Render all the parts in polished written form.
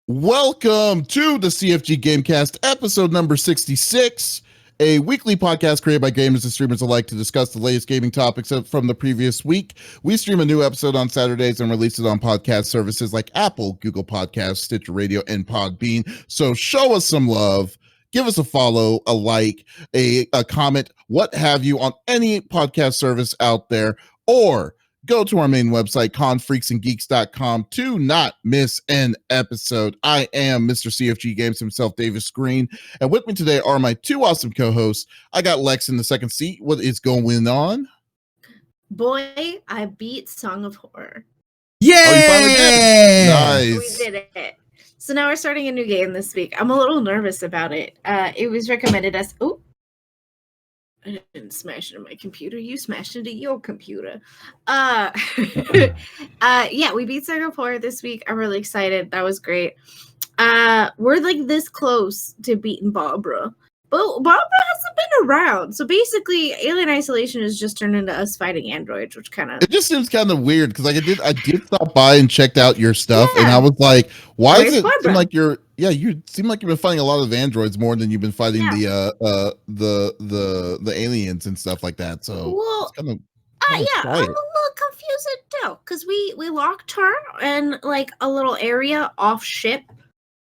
Welcome to the CFG GameCast, episode number 66, a weekly podcast created by gamers and streamers alike to discuss the latest gaming topics from the previous week. We stream a new episode on Saturdays and release it on podcast services like Apple, Google Podcasts, Stitcher Radio, and Podbean. So show us some love. Give us a follow, a like, a comment, what have you on any podcast service out there, or go to our main website, confreaksandgeeks.com, to not miss an episode. I am Mr. CFG Games himself, Davis Green, and with me today are my two awesome co-hosts. I got Lex in the second seat. What is going on? Boy, I beat Song of Horror. Yay! Oh, you finally did. Nice. We did it. So now we're starting a new game this week. I'm a little nervous about it. It was recommended as... Oh, I didn't smash into my computer. You smashed into your computer. Yeah, we beat Song of Horror this week. I'm really excited. That was great. We're like this close to beating Barbara. But Barbara hasn't been around. So basically, Alien Isolation has just turned into us fighting androids, which kind of... It just seems kind of weird, because like I did stop by and checked out your stuff, and I was like, why does it seem like you seem like you've been fighting a lot of androids more than you've been fighting the aliens and stuff like that. So well, it's kind of I'm a little confused too, because we locked her in like a little area off ship,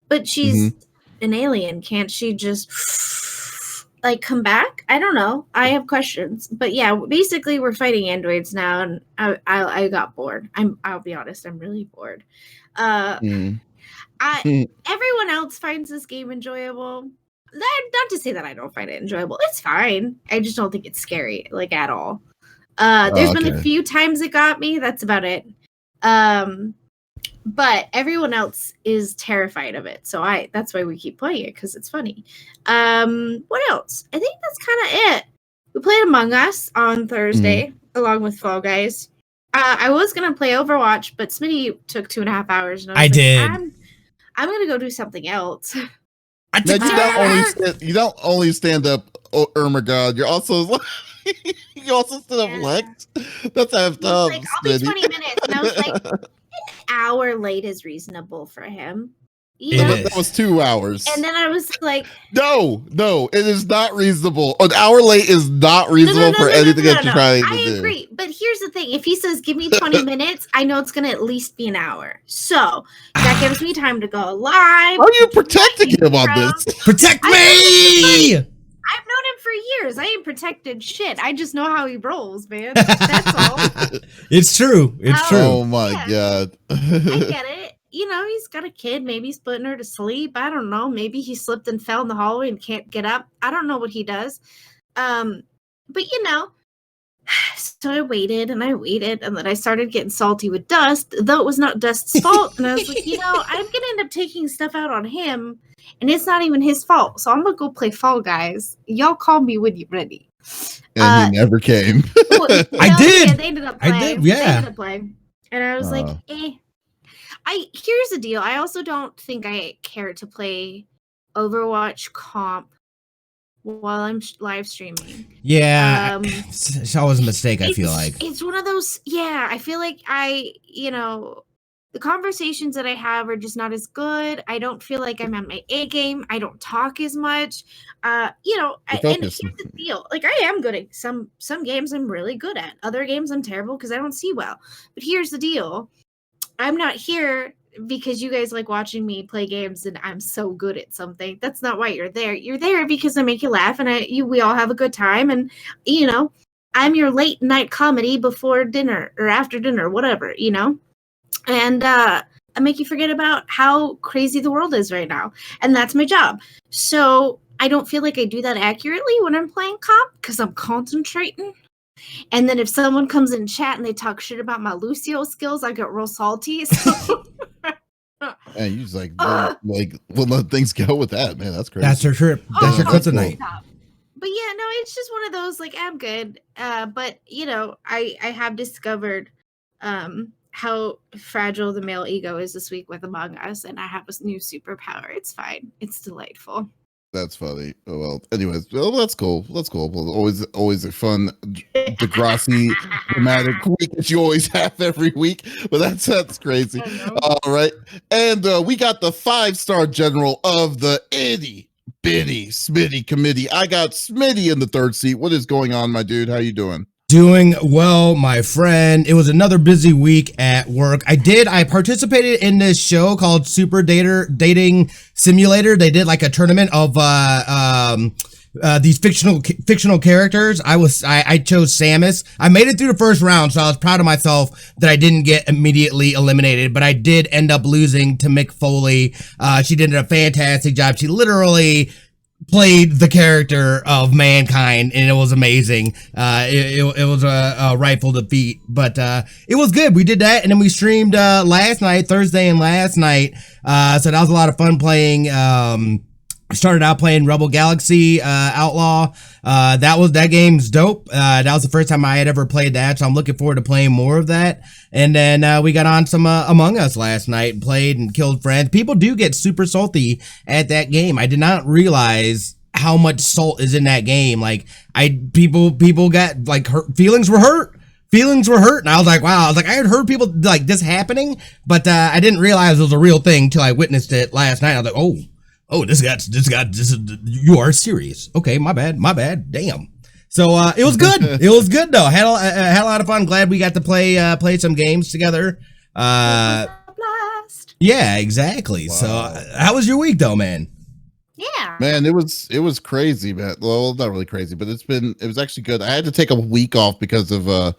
but she's an alien. Can't she just like come back? I don't know. I have questions, but yeah, basically we're fighting androids now, and I got bored. I'll be honest, I'm really bored. Everyone else finds this game enjoyable. Not to say that I don't find it enjoyable. It's fine. I just don't think it's scary, like, at all. There's been a few times it got me. That's about it. But everyone else is terrified of it. So that's why we keep playing it, because it's funny. What else? I think that's kind of it. We played Among Us on Thursday, along with Fall Guys. I was going to play Overwatch, but Smitty took 2.5 hours. And I did. I'm going to go do something else. You don't only stand up, oh my God, you're also... you also stood up Lex? That's half tough. Like, I'll be 20 minutes. And I was like, an hour late is reasonable for him. That was 2 hours. And then I was like... No, it is not reasonable. An hour late is not reasonable for anything that you're trying to do. I agree. But here's the thing. If he says, give me 20 minutes, I know it's going to at least be an hour. So that gives me time to go live. How are you protecting him on this? Protect me! I've known him for years. I ain't protected shit. I just know how he rolls, man. That's all. It's true. It's true. Oh my God. I get it. You know, he's got a kid. Maybe he's putting her to sleep. I don't know. Maybe he slipped and fell in the hallway and can't get up. I don't know what he does. But you know, so I waited, and then I started getting salty with Dust, though it was not Dust's fault. And I was like, you know, I'm going to end up taking stuff out on him, and it's not even his fault. So I'm going to go play Fall Guys. Y'all call me when you're ready. And he never came. I did. Yeah, they ended up playing. I did, yeah. They ended up playing. And I was like, here's the deal. I also don't think I care to play Overwatch comp while I'm live streaming. Yeah. It's always a mistake, I feel like. It's one of those, I feel like the conversations that I have are just not as good. I don't feel like I'm on my A game. I don't talk as much. And here's the deal. Like, I am good at some games I'm really good at. Other games I'm terrible because I don't see well. But here's the deal. I'm not here because you guys like watching me play games and I'm so good at something. That's not why you're there. You're there because I make you laugh, and we all have a good time. And, you know, I'm your late night comedy before dinner or after dinner, whatever, you know. And I make you forget about how crazy the world is right now. And that's my job. So I don't feel like I do that accurately when I'm playing comp because I'm concentrating. And then if someone comes in chat and they talk shit about my Lucio skills, I get real salty. So. And you just we'll let things go with that, man. That's crazy. That's your trip. That's your kryptonite. But yeah, no, it's just one of those, like, I'm good. But, you know, I have discovered how fragile the male ego is this week with Among Us, and I have a new superpower. It's fine. It's delightful. That's funny. Oh, well, anyways, well, that's cool. That's cool. Well, always a fun Degrassi dramatic week that you always have every week. But that's crazy. All right, and we got the 5-star general of the itty bitty Smitty committee. I got Smitty in the third seat. What is going on, my dude? How you doing? Doing well, my friend. It was another busy week at work. I participated in this show called Super Dating Simulator. They did like a tournament of these fictional characters. I chose Samus. I made it through the first round, so I was proud of myself that I didn't get immediately eliminated, but I did end up losing to Mick Foley. She did a fantastic job. She literally played the character of Mankind, and it was amazing. It was a rightful defeat, but it was good. We did that, and then we streamed last night, Thursday and last night. So that was a lot of fun playing. Started out playing Rebel Galaxy Outlaw. That game's dope. That was the first time I had ever played that, so I'm looking forward to playing more of that. And then we got on some Among Us last night and played and killed friends. People do get super salty at that game. I did not realize how much salt is in that game. Like people got like hurt, feelings were hurt, and I was like, wow. I was like, I had heard people like this happening, but I didn't realize it was a real thing till I witnessed it last night. I was like, oh, this is, you are serious. Okay, my bad. Damn. So it was good. It was good though. Had a lot of fun. Glad we got to play some games together. Blast. Yeah, exactly. Wow. So how was your week though, man? Yeah, man, it was crazy, man. Well, not really crazy, but it was actually good. I had to take a week off because of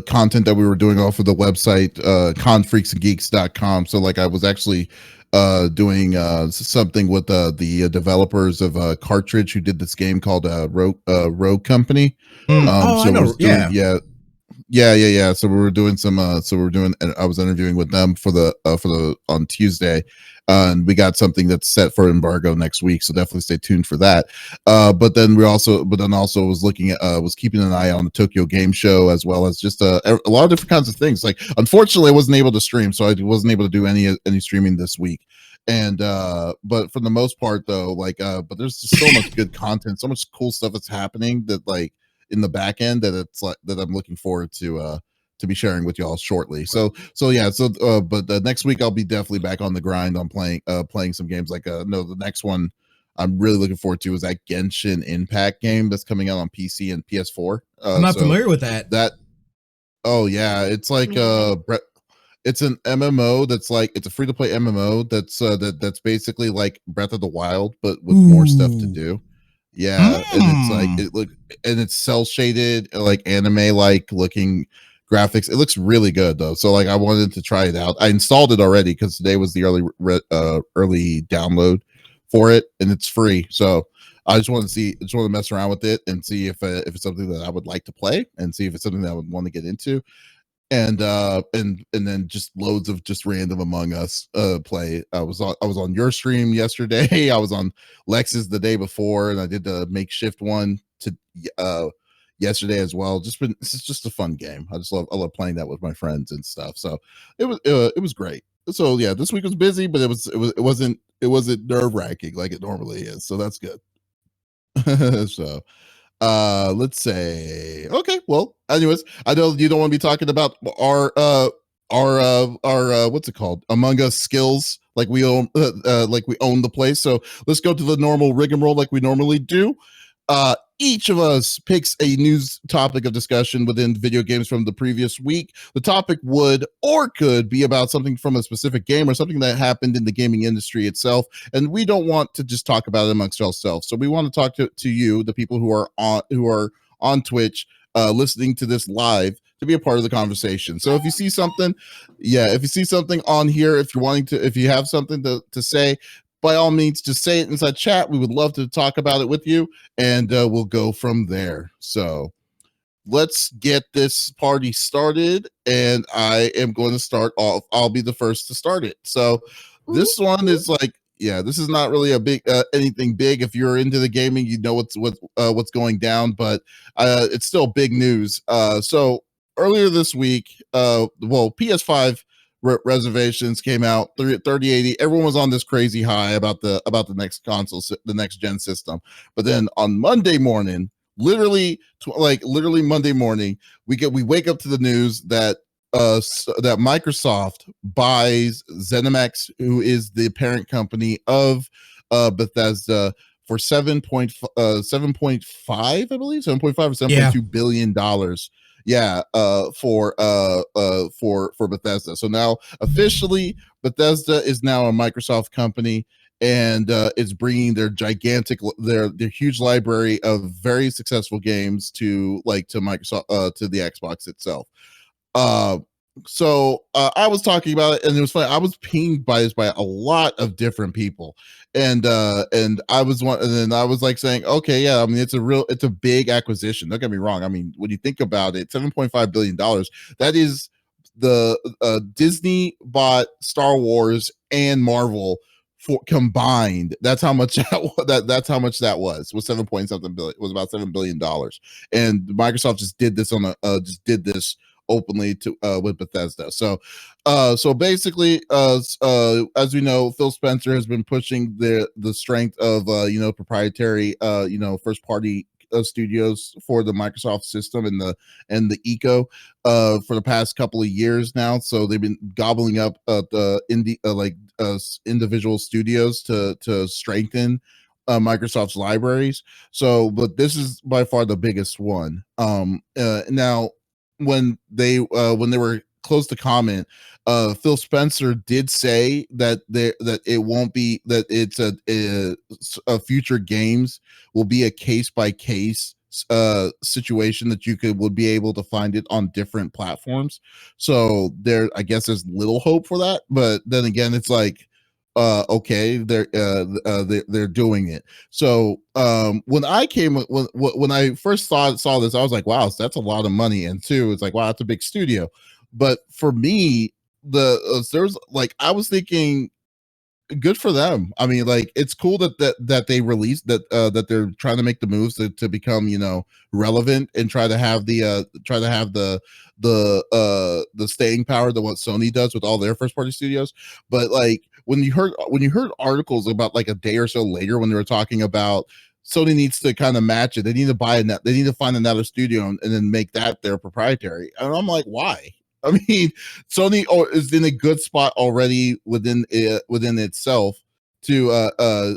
content that we were doing off of the website confreaksandgeeks.com. So like I was actually doing something with the developers of Cartridge who did this game called Rogue Company. I know. Yeah. So we were doing and I was interviewing with them for the on Tuesday. And we got something that's set for embargo next week, so definitely stay tuned for that. But then also was looking at was keeping an eye on the Tokyo Game Show, as well as just a lot of different kinds of things. Like, unfortunately, I wasn't able to stream, so I wasn't able to do any streaming this week. And but for the most part, though, but there's just so much good content, so much cool stuff that's happening that like in the back end that it's like that I'm looking forward to be sharing with y'all shortly. But the next week I'll be definitely back on the grind on playing some games. The next one I'm really looking forward to is that Genshin Impact game that's coming out on PC and PS4. I'm not familiar with that. Oh yeah, it's like it's an MMO that's like it's a free to play MMO that's basically like Breath of the Wild but with more stuff to do. Yeah, and it's cell shaded, like anime like looking graphics. It looks really good though, so like I wanted to try it out. I installed it already because today was the early download for it, and it's free. So I just want to mess around with it and see if it's something that I would like to play, and see if it's something that I would want to get into. And then just loads of just random Among Us play. I was on your stream yesterday. I was on Lex's the day before, and I did the makeshift one to yesterday as well. It's just a fun game. I love playing that with my friends and stuff. So it was great. So yeah, this week was busy, but it wasn't nerve-wracking like it normally is. So that's good. So let's say, okay, well, anyways, I know you don't want to be talking about our what's it called, Among Us skills, like we own the place. So let's go to the normal rigmarole like we normally do. Each of us picks a news topic of discussion within video games from the previous week. The topic would or could be about something from a specific game or something that happened in the gaming industry itself. And we don't want to just talk about it amongst ourselves. So we want to talk to you, the people who are on Twitch, listening to this live, to be a part of the conversation. So if you see something, on here, if you have something to say, by all means, just say it inside chat. We would love to talk about it with you, and we'll go from there. So let's get this party started, and I am going to start off. I'll be the first to start it. So this one is this is not really a big anything big. If you're into the gaming, you know what's going down, but it's still big news. So earlier this week, PS5 reservations came out 3080. Everyone was on this crazy high about the next console, the next gen system. But then on Monday morning, literally Monday morning, we wake up to the news that that Microsoft buys ZeniMax, who is the parent company of Bethesda, for 7.5, I believe 7.5 or 7.2 billion dollars. Yeah, for Bethesda. So now officially Bethesda is now a Microsoft company, and it's bringing their their huge library of very successful games to Microsoft, to the Xbox itself. So I was talking about it, and it was funny. I was pinged by this by a lot of different people, and I was and then I was like saying, okay, yeah, I mean it's a big acquisition. Don't get me wrong. I mean, when you think about it, $7.5 billion, that is the Disney bought Star Wars and Marvel for combined. That's how much that's how much that was 7 point something billion. It was about $7 billion, and Microsoft just did this openly to with Bethesda. So basically, as we know, Phil Spencer has been pushing the strength of proprietary first party studios for the Microsoft system and the eco for the past couple of years now. So they've been gobbling up the individual studios to strengthen Microsoft's libraries. So, but this is by far the biggest one. Now, when they were close to comment, Phil Spencer did say that it won't be that it's a future games will be a case by case situation that would be able to find it on different platforms. So I guess there's little hope for that, but then again, it's like okay, they're doing it. So when I first saw this, I was like, wow, that's a lot of money. And two, it's like, wow, that's a big studio. But for me, there's like, I was thinking, good for them. I mean, like, it's cool that they released that they're trying to make the moves to become relevant and try to have the staying power that what Sony does with all their first party studios. But like when you heard articles about like a day or so later when they were talking about Sony needs to kind of match it, they need to they need to find another studio and then make that their proprietary. And I'm like, why? I mean, Sony is in a good spot already within itself to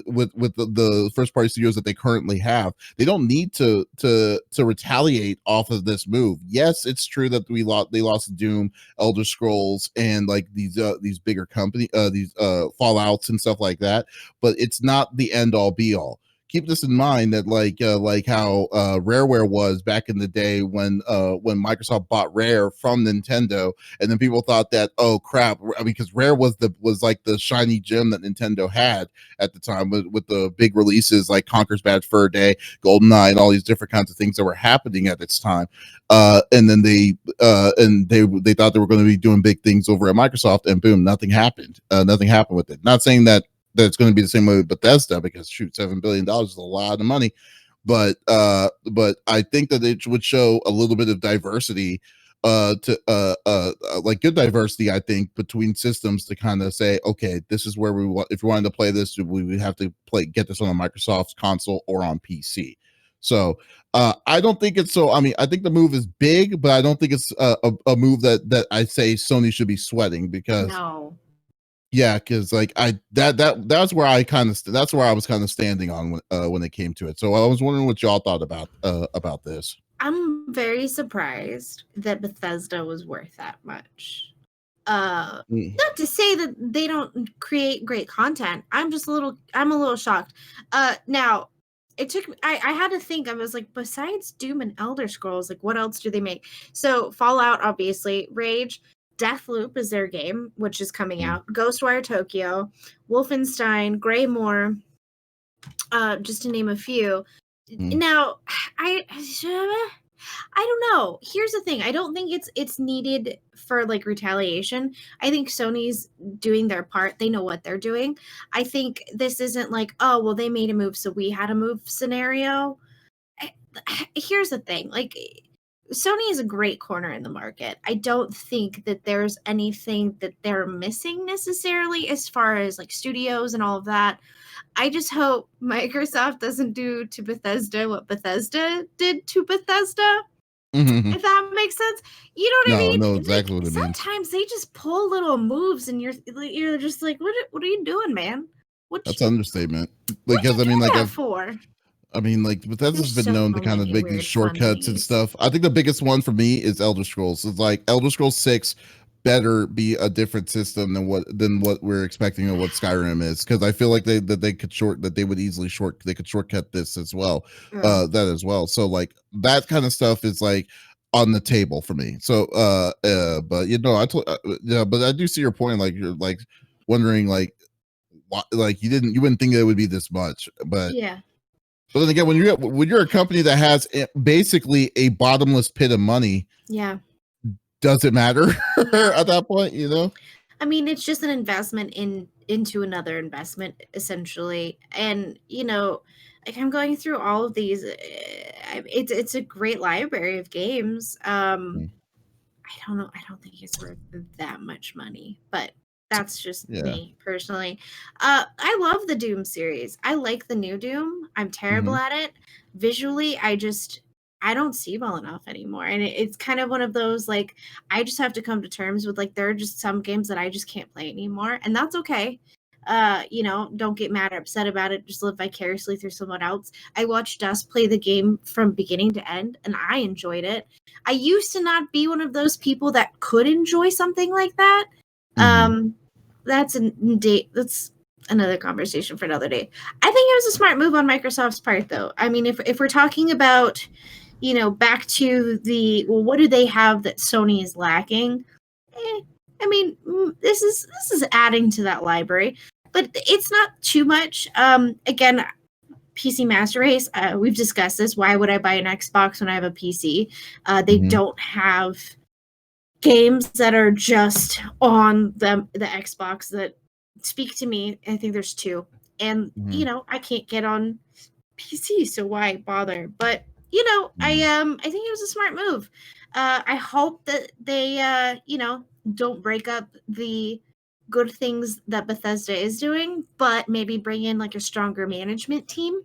with the first party studios that they currently have. They don't need to retaliate off of this move. Yes, it's true that they lost Doom, Elder Scrolls, and like these bigger company these Fallouts and stuff like that, but it's not the end all be all. Keep this in mind that like how Rareware was back in the day when Microsoft bought Rare from Nintendo, and then people thought that, oh crap, because Rare was like the shiny gem that Nintendo had at the time with the big releases like Conker's Bad Fur Day, GoldenEye, and all these different kinds of things that were happening at its time. And then they thought they were going to be doing big things over at Microsoft, and boom, nothing happened. Nothing happened with it. Not saying that it's going to be the same way with Bethesda, because shoot, $7 billion is a lot of money, but I think that it would show a little bit of diversity, like good diversity, I think, between systems to kind of say, okay, this is where we want. If we wanted to play this, we would have to get this on a Microsoft console or on PC. So I don't think it's so. I mean, I think the move is big, but I don't think it's a move that I say Sony should be sweating, because no. Yeah, because like that's where I was kind of standing on when it came to it. So I was wondering what y'all thought about this. I'm very surprised that Bethesda was worth that much. Not to say that they don't create great content. I'm a little shocked. Now it took I had to think. I was like, besides Doom and Elder Scrolls, like what else do they make? So Fallout, obviously, Rage. Deathloop is their game, which is coming out. Ghostwire Tokyo, Wolfenstein, Greymoor, just to name a few. Now, I don't know. Here's the thing. I don't think it's needed for like retaliation. I think Sony's doing their part. They know what they're doing. I think this isn't like, oh, well, they made a move, so we had a move scenario. Here's the thing. Like, Sony is a great corner in the market. I don't think that there's anything that they're missing necessarily as far as like studios and all of that. I just hope Microsoft doesn't do to Bethesda what Bethesda did to Bethesda. If that makes sense. You know what I mean? No, exactly what it means. Sometimes they just pull little moves and you're just like, what are you doing, man? That's an understatement. Because I mean, like, Bethesda's been known to kind of make these shortcuts and stuff. I think the biggest one for me is Elder Scrolls. It's like Elder Scrolls 6 better be a different system than what we're expecting of what Skyrim is, because I feel like they could shortcut this as well, that as well. So like that kind of stuff is like on the table for me. So but but I do see your point. Like you're like wondering like why, like you wouldn't think it would be this much, but yeah. But then again, when you're a company that has basically a bottomless pit of money, does it matter at that point? You know, I mean, it's just an investment into another investment, essentially. And like I'm going through all of these. It's a great library of games. I don't know. I don't think it's worth that much money, but that's just me personally. I love the Doom series. I like the new Doom. I'm terrible at it. Visually, I don't see well enough anymore. And it's kind of one of those, like, I just have to come to terms with, like, there are just some games that I just can't play anymore. And that's okay. Don't get mad or upset about it. Just live vicariously through someone else. I watched Dust play the game from beginning to end, and I enjoyed it. I used to not be one of those people that could enjoy something like that. That's another conversation for another day. I think it was a smart move on Microsoft's part, though. I mean, if we're talking about, back to what do they have that Sony is lacking? I mean, this is adding to that library, but it's not too much. Again, PC Master Race, we've discussed this. Why would I buy an Xbox when I have a PC? They don't have games that are just on the Xbox that speak to me. I think there's two, and I can't get on PC, so why bother? But I think it was a smart move. I hope that they don't break up the good things that Bethesda is doing, but maybe bring in like a stronger management team.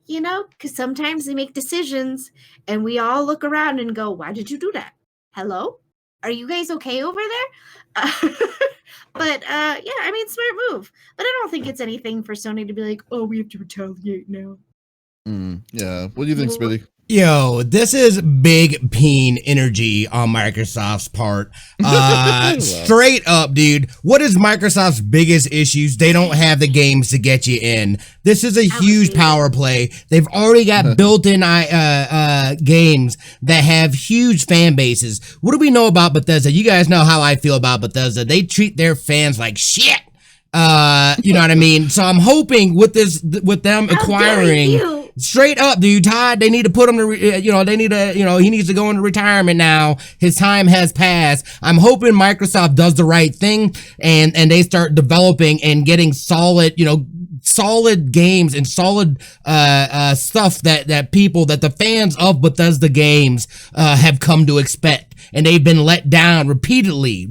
Because sometimes they make decisions and we all look around and go, why did you do that? Hello? Are you guys okay over there? But I mean, smart move. But I don't think it's anything for Sony to be like, oh, we have to retaliate now. Yeah. What do you think, Smitty? Yo, this is big peen energy on Microsoft's part. Straight up, dude. What is Microsoft's biggest issues? They don't have the games to get you in. This is a huge power play. They've already got built-in games that have huge fan bases. What do we know about Bethesda? You guys know how I feel about Bethesda. They treat their fans like shit. You know what I mean? So I'm hoping with them acquiring. Straight up, dude, Todd, they need to put him to, he needs to go into retirement now. His time has passed. I'm hoping Microsoft does the right thing and they start developing and getting solid games and solid stuff that the fans of Bethesda games have come to expect, and they've been let down repeatedly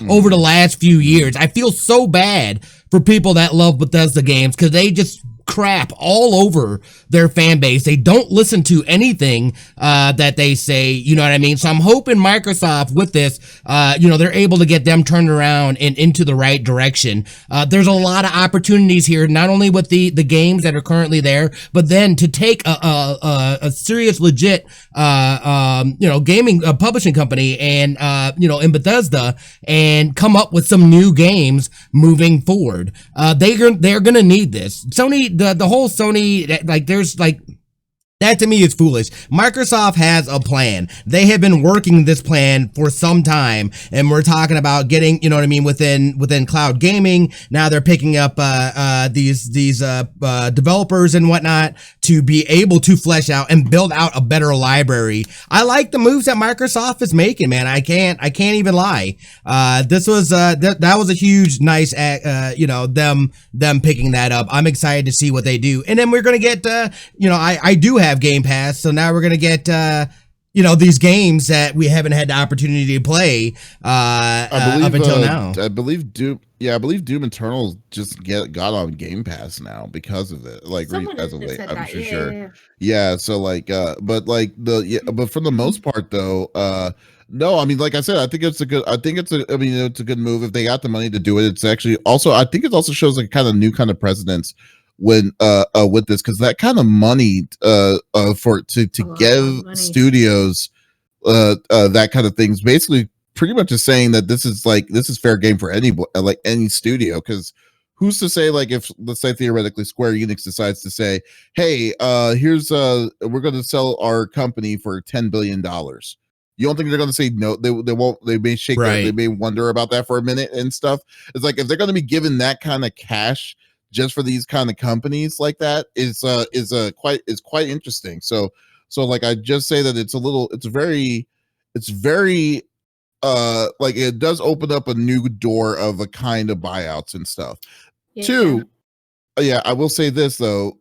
over the last few years. I feel so bad for people that love Bethesda games because they just crap all over their fan base. They don't listen to anything that they say, you know what I mean? So I'm hoping Microsoft with this, they're able to get them turned around and into the right direction. There's a lot of opportunities here, not only with the games that are currently there, but then to take a serious, legit, gaming publishing company and, in Bethesda and come up with some new games moving forward. They're gonna need this. Sony, the whole Sony, like, there's like, that to me is foolish. Microsoft has a plan. They have been working this plan for some time, and we're talking about getting, within cloud gaming. Now they're picking up these developers and whatnot to be able to flesh out and build out a better library. I like the moves that Microsoft is making, man. I can't even lie. This was that was a huge, nice, them picking that up. I'm excited to see what they do, and then we're gonna get, I do have Game Pass, so now we're gonna get these games that we haven't had the opportunity to play up until now. I believe Doom. Yeah, I believe Doom Eternal just got on Game Pass now because of it. Like as of late, I'm sure. Yeah, so like, but for the most part though, no, I mean, like I said, I think it's a good move if they got the money to do it. It's actually also, I think it also shows like kind of new kind of precedence when with this, because that kind of money for to give studios that kind of things basically pretty much is saying that this is fair game for any studio, because who's to say, like, if let's say theoretically Square Enix decides to say, hey, here's we're going to sell our company for $10 billion, you don't think they're going to say no? They won't. They may shake they may wonder about that for a minute and stuff. It's like, if they're going to be given that kind of cash just for these kind of companies like that, is quite interesting. So like, I just say that it's very like, it does open up a new door of a kind of buyouts and stuff. Two, I will say this though.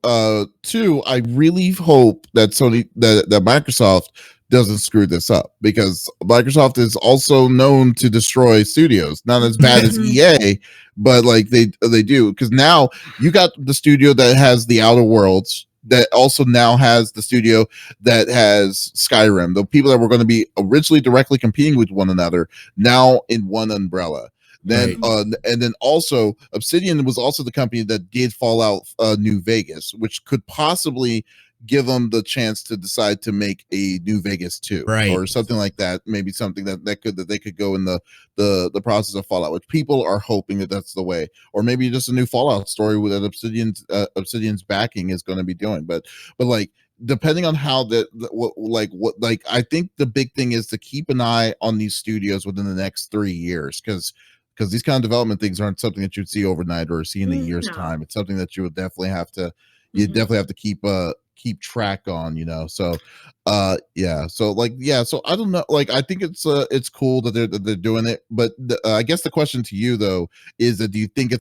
Two, I really hope that that Microsoft doesn't screw this up, because Microsoft is also known to destroy studios. Not as bad as EA, but like they do, because now you got the studio that has the Outer Worlds, that also now has the studio that has Skyrim. The people that were going to be originally directly competing with one another now in one umbrella. Then and then also Obsidian was also the company that did Fallout New Vegas, which could possibly give them the chance to decide to make a New Vegas 2, or something like that. Maybe something that they could go in the process of Fallout, which people are hoping that that's the way, or maybe just a new Fallout story that Obsidian's backing is going to be doing. But like, depending on how I think the big thing is to keep an eye on these studios within the next 3 years, because these kind of development things aren't something that you'd see overnight or see in a year's time. It's something that you would definitely have to keep track on, so so I don't know, like, I think it's cool that they're doing it, but I guess the question to you though is that, do you think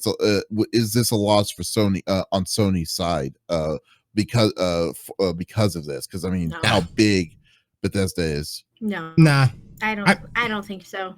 is this a loss for Sony on Sony's side because of this? Because I mean, how big Bethesda is. Nah, I don't think so.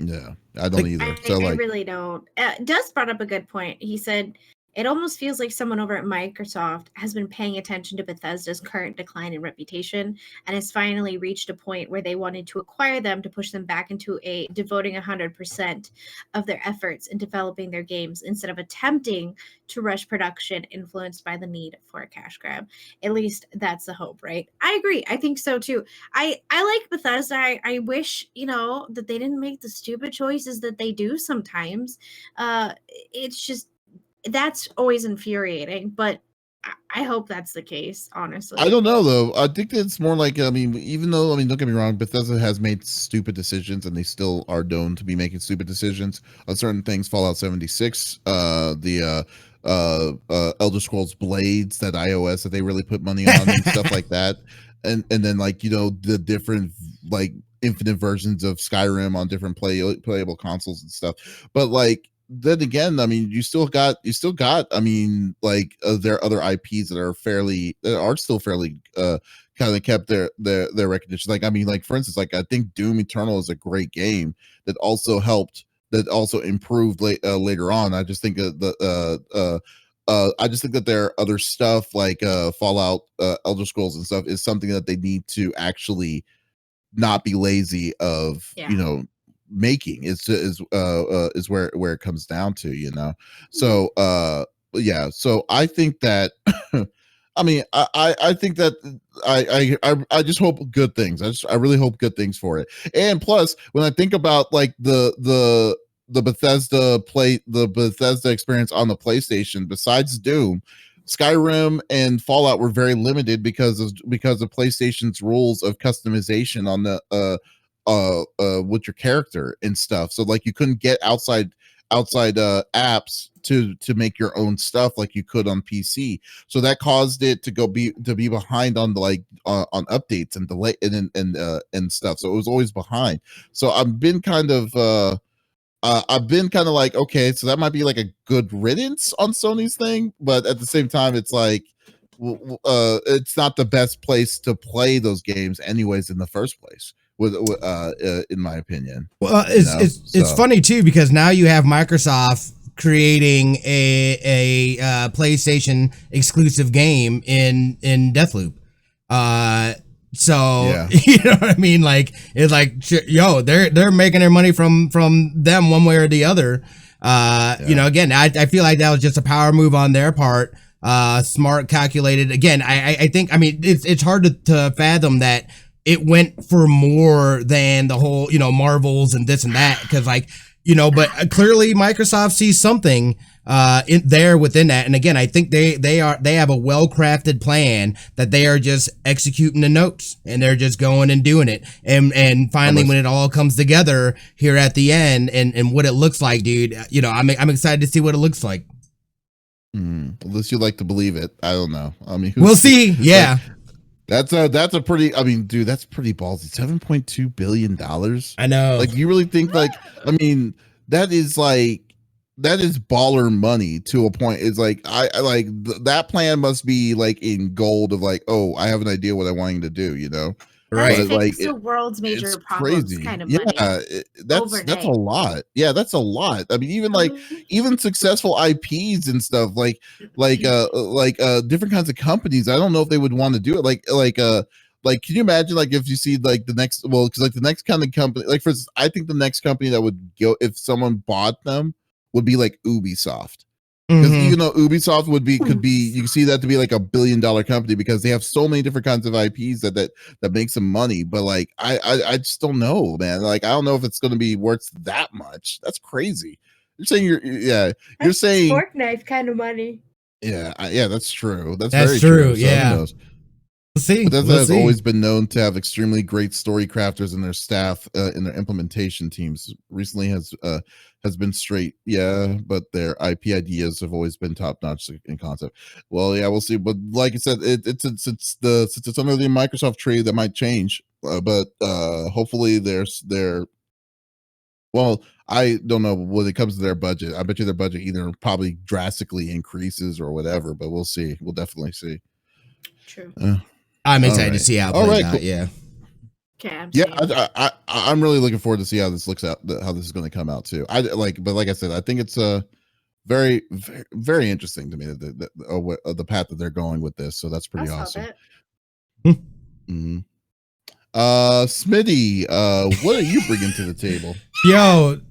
Yeah, I don't either. I really don't. Dust brought up a good point. He said, it almost feels like someone over at Microsoft has been paying attention to Bethesda's current decline in reputation and has finally reached a point where they wanted to acquire them to push them back into devoting 100% of their efforts in developing their games, instead of attempting to rush production influenced by the need for a cash grab. At least that's the hope, right? I agree. I think so too. I like Bethesda. I wish, that they didn't make the stupid choices that they do sometimes. It's just, that's always infuriating, but I hope that's the case, honestly. I don't know though. I think it's more like, I mean, don't get me wrong, Bethesda has made stupid decisions, and they still are known to be making stupid decisions on certain things. Fallout 76, the Elder Scrolls Blades, that iOS that they really put money on, and stuff like that. And then, like, the different, like, infinite versions of Skyrim on different playable consoles and stuff. But like, then again, I mean, you still got, I mean, like, there are other IPs that are still fairly kind of kept their recognition. Like, I mean, like, for instance, like, I think Doom Eternal is a great game that also improved later on. I just think that I just think that there are other stuff like Fallout, Elder Scrolls and stuff is something that they need to actually not be lazy of, making is where it comes down to, so so I think that I mean, I think that I just hope good things. I really hope good things for it. And plus, when I think about, like, the Bethesda experience on the PlayStation, besides Doom, Skyrim and Fallout were very limited because of PlayStation's rules of customization on the with your character and stuff. So, like, you couldn't get outside apps to make your own stuff like you could on PC. So that caused it to be behind on the on updates and delay and stuff. So it was always behind. So I've been kind of like, okay, so that might be like a good riddance on Sony's thing, but at the same time, it's like, it's not the best place to play those games anyways in the first place. In my opinion. Well, it's funny too, because now you have Microsoft creating a PlayStation exclusive game in Deathloop. So Yeah. you know what I mean? Like, it's like, yo, they're making their money from them one way or the other. You know, again, I feel like that was just a power move on their part. Smart, calculated. Again, I think, I mean, it's hard to fathom that it went for more than the whole, you know, Marvels and this and that, because, like, you know, but clearly Microsoft sees something in there within that. And again, I think they have a well-crafted plan that they are just executing the notes, and they're just going and doing it. And finally, when it all comes together here at the end and what it looks like, dude, you know, I'm excited to see what it looks like. Unless you like to believe it, I don't know. I mean, we'll see. Yeah. Like, that's a pretty, I mean, dude, that's pretty ballsy. $7.2 billion. I know. Like, you really think, like, I mean, that is baller money to a point. It's like, I like that plan must be like in gold of like, oh, I have an idea what I want you to do, you know? Right. But, like, the world's major problems crazy. kind of money. Yeah, that's a lot. Yeah, that's a lot. I mean, even like even successful IPs and stuff, like different kinds of companies. I don't know if they would want to do it. Like can you imagine, like, if you see like the next, well, because like the next kind of company, like, for instance, I think the next company that would go if someone bought them would be like Ubisoft. Because even though Ubisoft could be, you can see that to be like $1 billion company because they have so many different kinds of IPs that make some money. But like, I just don't know, man. Like, I don't know if it's going to be worth that much. That's crazy. You're saying you're saying fork knife kind of money. Yeah, that's true. That's very true. Yeah. We'll see. But has always been known to have extremely great story crafters in their staff, in their implementation teams. Recently has been straight, but their IP ideas have always been top notch in concept. Well, yeah, we'll see. But like I said, it's under the Microsoft tree that might change. But hopefully well, I don't know when it comes to their budget. I bet you their budget either probably drastically increases or whatever. But we'll see. We'll definitely see. True. I'm excited to see how it plays out. Cool. Yeah. Okay. I'm really looking forward to see how this looks out. How this is going to come out too. But like I said, I think it's very, very, very interesting to me the path that they're going with this. So that's pretty awesome. Smitty, what are you bringing to the table?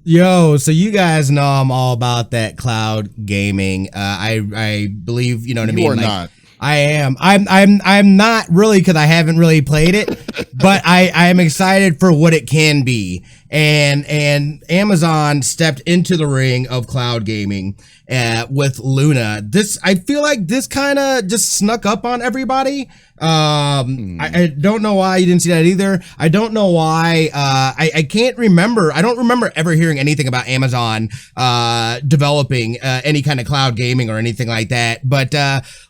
Yo, so you guys know I'm all about that cloud gaming. I believe, you know what I mean? You are not. I am. I'm not really, because I haven't really played it, but I am excited for what it can be. And Amazon stepped into the ring of cloud gaming with Luna. I feel like this kind of just snuck up on everybody. I don't know why you didn't see that either. I don't know why. I can't remember. I don't remember ever hearing anything about Amazon developing any kind of cloud gaming or anything like that. But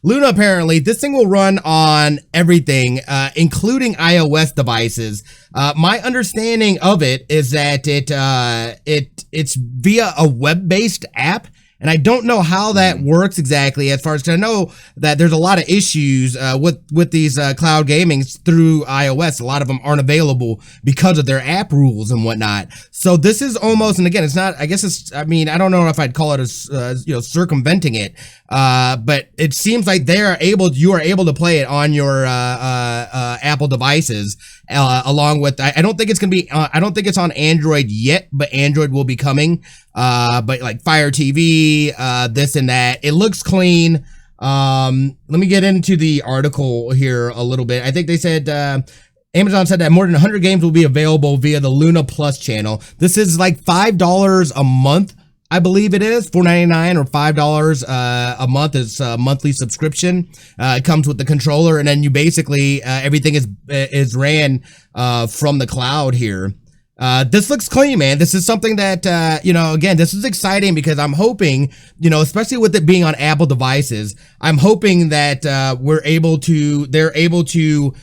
Luna, apparently, this thing will run on everything, including iOS devices. My understanding of it is that it's via a web-based app. And I don't know how that works exactly, as far as, 'cause I know that there's a lot of issues with these cloud gamings through iOS. A lot of them aren't available because of their app rules and whatnot. So this is almost, and again, it's not, I guess it's, I mean, I don't know if I'd call it circumventing it, but it seems like you are able to play it on your Apple devices, along with, I don't think it's going to be, I don't think it's on Android yet, but Android will be coming. But like Fire TV, this and that, it looks clean. Let me get into the article here a little bit. I think they said, Amazon said that more than 100 games will be available via the Luna Plus channel. This is like $5 a month, I believe it is. $4.99 or $5 a month is a monthly subscription. It comes with the controller, and then you basically everything is ran from the cloud here. This looks clean, man. This is something that, again, this is exciting because I'm hoping, especially with it being on Apple devices, I'm hoping that they're able to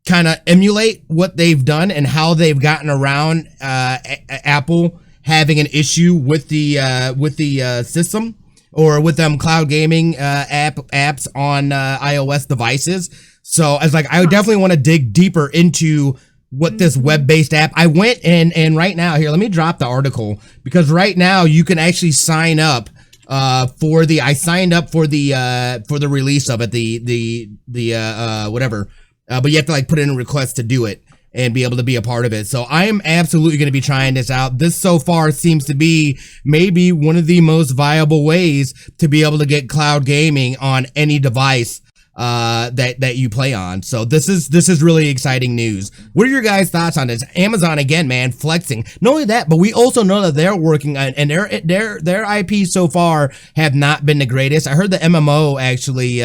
kind of emulate what they've done and how they've gotten around Apple having an issue with the system. or with them cloud gaming apps on iOS devices. So I was like, I would definitely want to dig deeper into what this web-based app. I went and right now here, let me drop the article, because right now you can actually sign up I signed up for the release of it, the whatever, but you have to like put in a request to do it and be able to be a part of it. So I am absolutely going to be trying this out. This so far seems to be maybe one of the most viable ways to be able to get cloud gaming on any device that you play on. So this is really exciting news. What are your guys' thoughts on this? Amazon again, man, flexing. Not only that, but we also know that they're working on, and their IP so far have not been the greatest. I heard the MMO actually,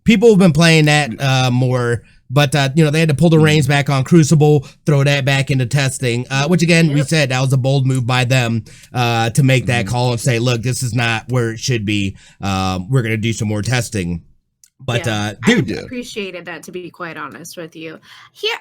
people have been playing that more. But, you know, they had to pull the reins back on Crucible, throw that back into testing, which again, we said that was a bold move by them, to make that call and say, look, this is not where it should be. We're going to do some more testing. But, dude, I appreciated that, to be quite honest with you. Here,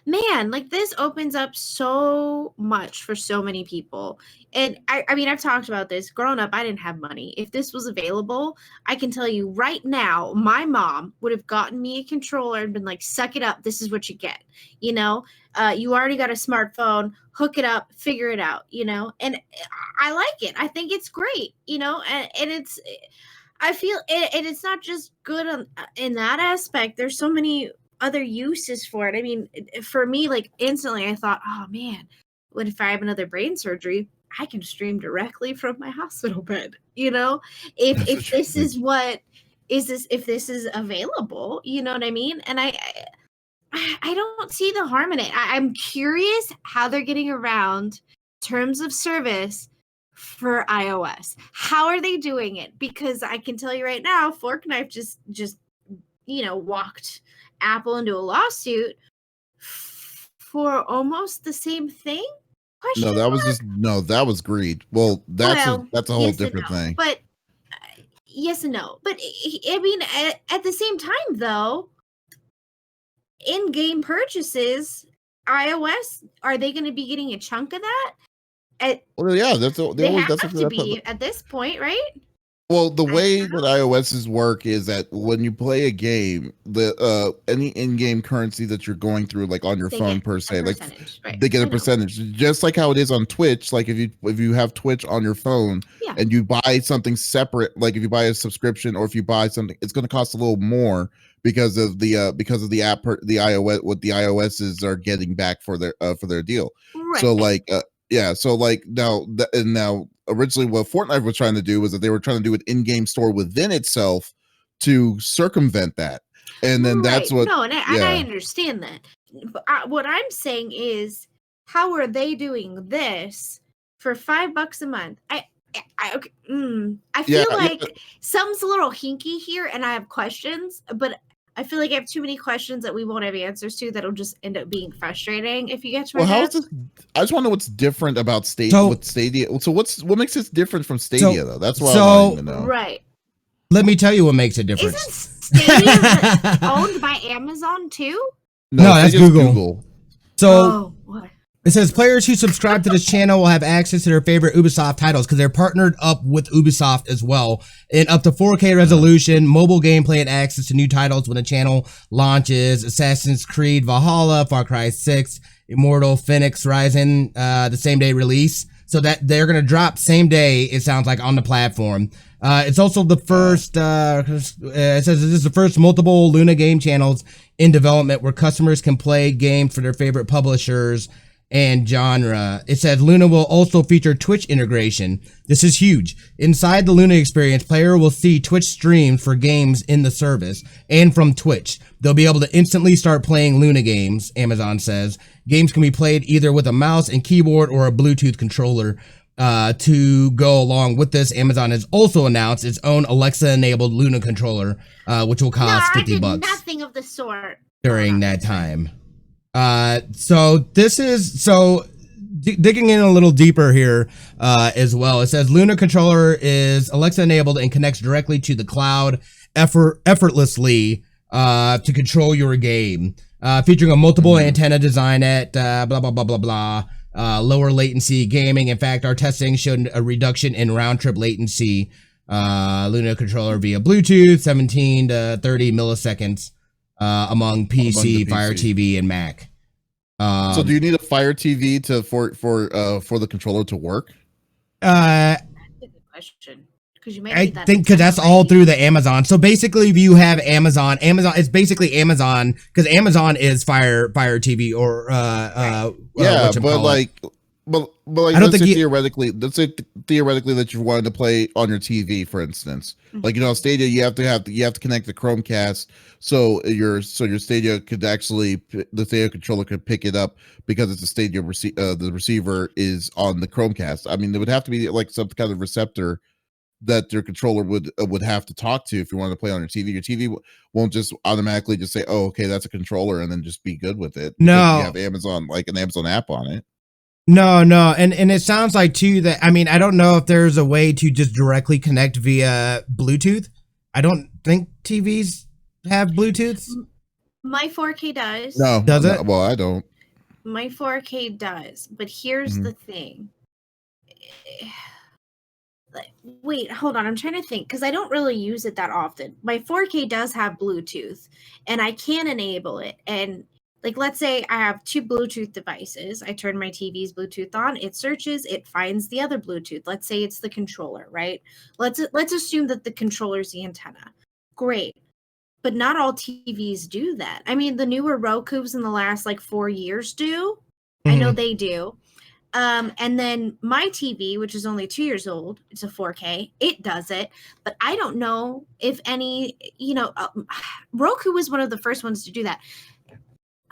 man, like this opens up so much for so many people. And I mean, I've talked about this. Growing up, I didn't have money. If this was available, I can tell you right now, my mom would have gotten me a controller and been like, suck it up. This is what you get. You know, you already got a smartphone, hook it up, figure it out, you know, and I like it. I think it's great, you know, and it's, I feel and it's not just good in that aspect. There's so many other uses for it. I mean, for me, like instantly I thought, oh man, what if I have another brain surgery? I can stream directly from my hospital bed, you know, if this is what is this, if this is available, you know what I mean? And I don't see the harm in it. I'm curious how they're getting around terms of service for iOS. How are they doing it? Because I can tell you right now, Fork Knife just you know, walked Apple into a lawsuit for almost the same thing. No, that was greed. Well, that's a whole different thing. But yes and no. But I mean, at the same time, though, in-game purchases, iOS, are they going to be getting a chunk of that? Well, yeah, they have to be at this point, right? Well, the way that iOS's work is that when you play a game, the any in-game currency that you're going through, like on your phone per se, like they get a percentage, just like how it is on Twitch. Like if you have Twitch on your phone and you buy something separate, like if you buy a subscription or if you buy something, it's going to cost a little more because of the app, the iOS, what the iOSs are getting back for their deal. Right. So like now originally what Fortnite was trying to do was that they were trying to do an in-game store within itself to circumvent that. And then that's what and I understand that. But what I'm saying is, how are they doing this for $5 a month? I feel like something's a little hinky here and I have questions, but I feel like I have too many questions that we won't have answers to that'll just end up being frustrating if you get to my how is this? I just want to know what's different about Stadia. So what makes this different from Stadia though? That's what I want to know. Right. Let me tell you what makes it different. Isn't Stadia owned by Amazon too? No, that's Google. So it says players who subscribe to this channel will have access to their favorite Ubisoft titles because they're partnered up with Ubisoft as well. In up to 4K resolution, mobile gameplay, and access to new titles when the channel launches. Assassin's Creed Valhalla, Far Cry 6, Immortal Phoenix Rising, the same day release. So that they're going to drop same day, it sounds like, on the platform. It's also the first, it says this is the first multiple Luna game channels in development where customers can play games for their favorite publishers and genre. It says Luna will also feature Twitch integration. This is huge. Inside the Luna experience, player will see Twitch streams for games in the service and from Twitch. They'll be able to instantly start playing Luna games, Amazon says. Games can be played either with a mouse and keyboard or a Bluetooth controller. To go along with this, Amazon has also announced its own Alexa-enabled Luna controller, which will cost $50. Nothing of the sort during that time. So this is digging in a little deeper here as well. It says Luna controller is Alexa enabled and connects directly to the cloud effortlessly to control your game. Featuring a multiple antenna design at blah blah blah blah blah. Lower latency gaming. In fact, our testing showed a reduction in round trip latency Luna controller via Bluetooth, 17 to 30 milliseconds among PC, Fire TV, and Mac. So do you need a Fire TV for the controller to work? That's a good question. I think because that's all through the Amazon. So basically, if you have Amazon, it's basically Amazon because Amazon is Fire TV or yeah, but like I don't think theoretically, let's say theoretically that you wanted to play on your TV, for instance, like Stadia, you have to connect the Chromecast, so your Stadia could actually the Stadia controller could pick it up because it's a Stadia the receiver is on the Chromecast. I mean, there would have to be like some kind of receptor that your controller would have to talk to if you want to play on your TV. Your TV won't just automatically just say, "Oh, okay, that's a controller," and then just be good with it. No, you have Amazon, like an Amazon app on it. No, and it sounds like too that I mean I don't know if there's a way to just directly connect via Bluetooth. I don't think TVs have Bluetooth. My 4K does. No, does it? Well, I don't. My 4K does, but here's the thing. Wait, hold on. I'm trying to think because I don't really use it that often. My 4K does have Bluetooth, and I can enable it. And like, let's say I have two Bluetooth devices. I turn my TV's Bluetooth on. It searches. It finds the other Bluetooth. Let's say it's the controller, right? Let's assume that the controller is the antenna. Great. But not all TVs do that. I mean, the newer Rokus in the last like 4 years do. I know they do. And then my TV, which is only 2 years old, it's a 4K. It does it, but I don't know if any. Roku was one of the first ones to do that.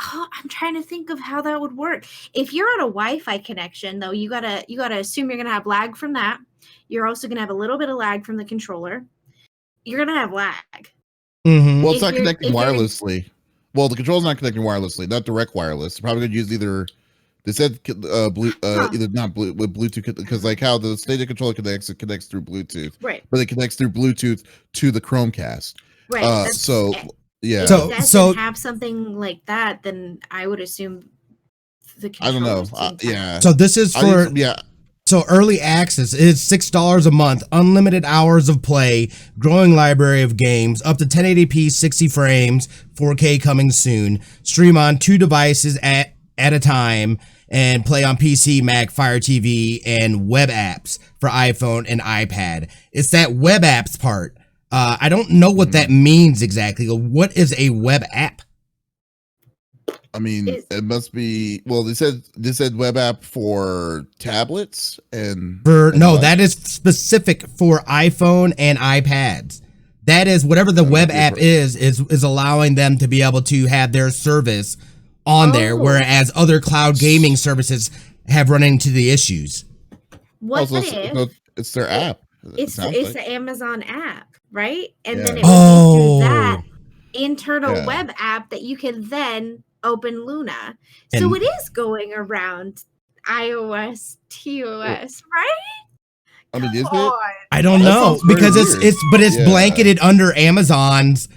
Oh, I'm trying to think of how that would work. If you're on a Wi-Fi connection, though, you gotta assume you're gonna have lag from that. You're also gonna have a little bit of lag from the controller. You're gonna have lag. Mm-hmm. Well, it's not connecting wirelessly. Well, the controller's not connecting wirelessly, not direct wireless. They're probably gonna use either. They said either not blue with Bluetooth because like how the Stadia controller connects, it connects through Bluetooth, right? But it connects through Bluetooth to the Chromecast, right? So yeah. If it doesn't have something like that, then I would assume the I don't know. Yeah. So this is for So early access is $6 a month, unlimited hours of play, growing library of games, up to 1080p, 60 frames, 4K coming soon. Stream on 2 devices at a time and play on PC, Mac, Fire TV, and web apps for iPhone and iPad. It's that web apps part. I don't know what that means exactly. What is a web app? I mean, it must be. Well, they said web app for tablets and that is specific for iPhone and iPads. That is whatever the web app is allowing them to be able to have their service on there, whereas other cloud gaming services have run into the issues. What if it's their app? It's the Amazon app, right? And then it will be through that internal web app that you can then open Luna. So it is going around iOS, TOS, right? I mean, is it? I don't know because it's blanketed under Amazon's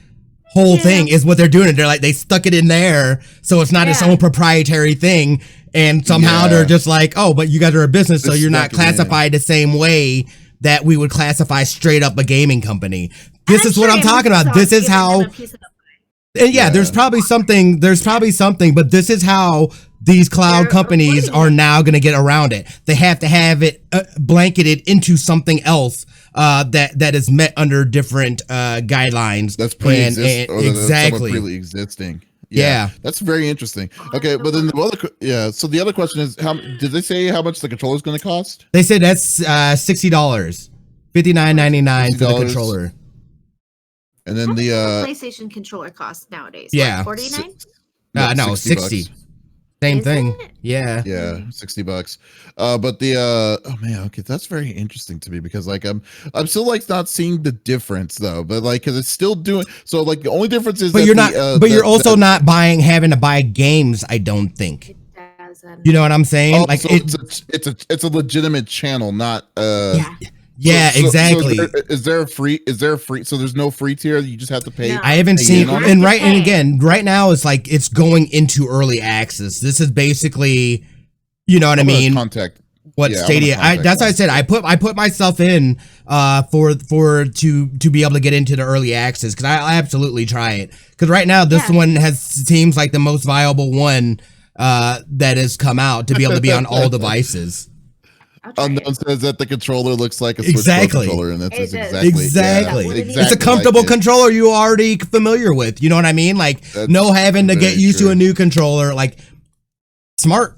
whole thing is what they're doing. They're like, they stuck it in there. So it's not its own proprietary thing. And somehow they're just like, oh, but you guys are a business. So you're not classified the same way that we would classify straight up a gaming company. This is what I'm talking about. This is how, and there's probably something, but this is how these cloud companies are now going to get around it. They have to have it blanketed into something else that is met under different guidelines. That's really existing. Yeah, that's very interesting. Okay, but then so the other question is, did they say how much the controller is going to cost? They said that's $60, $59.99 for the controller. And then the PlayStation controller costs nowadays. Yeah, $49. No, 60. Same thing. Yeah, $60. But okay, that's very interesting to me because like I'm still like not seeing the difference though. But like, because it's still doing so. Like the only difference is, but you're not. But you're also not having to buy games. I don't think. It doesn't. You know what I'm saying? Like it's a legitimate channel, not Yeah, exactly. So is there a free? So there's no free tier. You just have to pay. No. I haven't seen. And again, right now it's like it's going into early access. This is basically, you know what I mean? what Stadia. That's why I said I put myself in to be able to get into the early access, because I absolutely try it, because right now this one seems like the most viable one that has come out to be able to be on all devices. Unknown says that the controller looks like a Switch Pro controller, and that's exactly. It's a comfortable controller you're already familiar with. You know what I mean? Like, that's no having to get used to a new controller. Like, smart.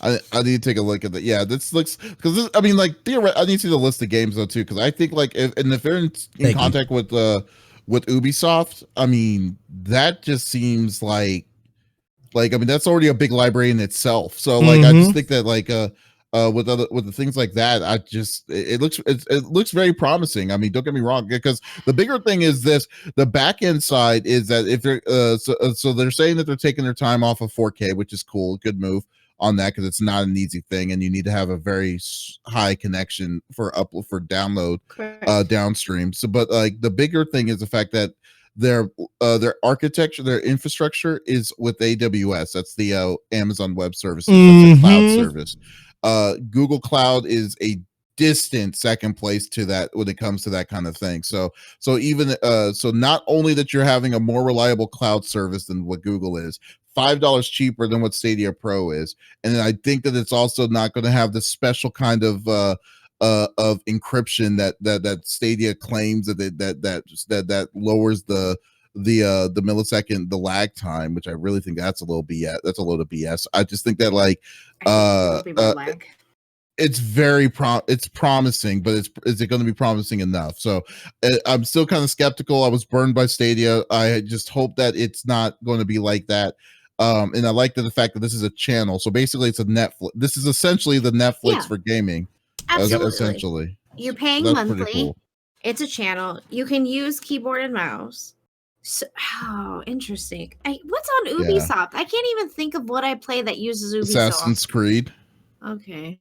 I need to take a look at that. Yeah, this looks, because I mean, like, I need to see the list of games though too, because I think like if they're in contact with Ubisoft, I mean, that just seems like I mean, that's already a big library in itself. So like I just think that like with the things like that, it looks very promising. I mean, don't get me wrong, because the bigger thing is this: the back end side is that if they're so they're saying that they're taking their time off of 4K, which is cool, good move on that, because it's not an easy thing, and you need to have a very high connection for download downstream. So, but like the bigger thing is the fact that their architecture, their infrastructure is with AWS. That's the Amazon Web Services. That's a cloud service. Google Cloud is a distant second place to that when it comes to that kind of thing. So even so not only that you're having a more reliable cloud service than what Google is, $5 cheaper than what Stadia Pro is, and then I think that it's also not going to have the special kind of encryption that Stadia claims that lowers the millisecond, the lag time, which I really think that's a little BS. That's a load of BS. I just think that like it's very it's promising, but is it going to be promising enough? So I'm still kind of skeptical. I was burned by Stadia. I just hope that it's not going to be like that. And I like the fact that this is a channel. So basically it's a Netflix. This is essentially the Netflix for gaming. Absolutely. Essentially. You're paying monthly. Cool. It's a channel. You can use keyboard and mouse. So, interesting. What's on Ubisoft? Yeah. I can't even think of what I play that uses Ubisoft. Assassin's Creed. Okay.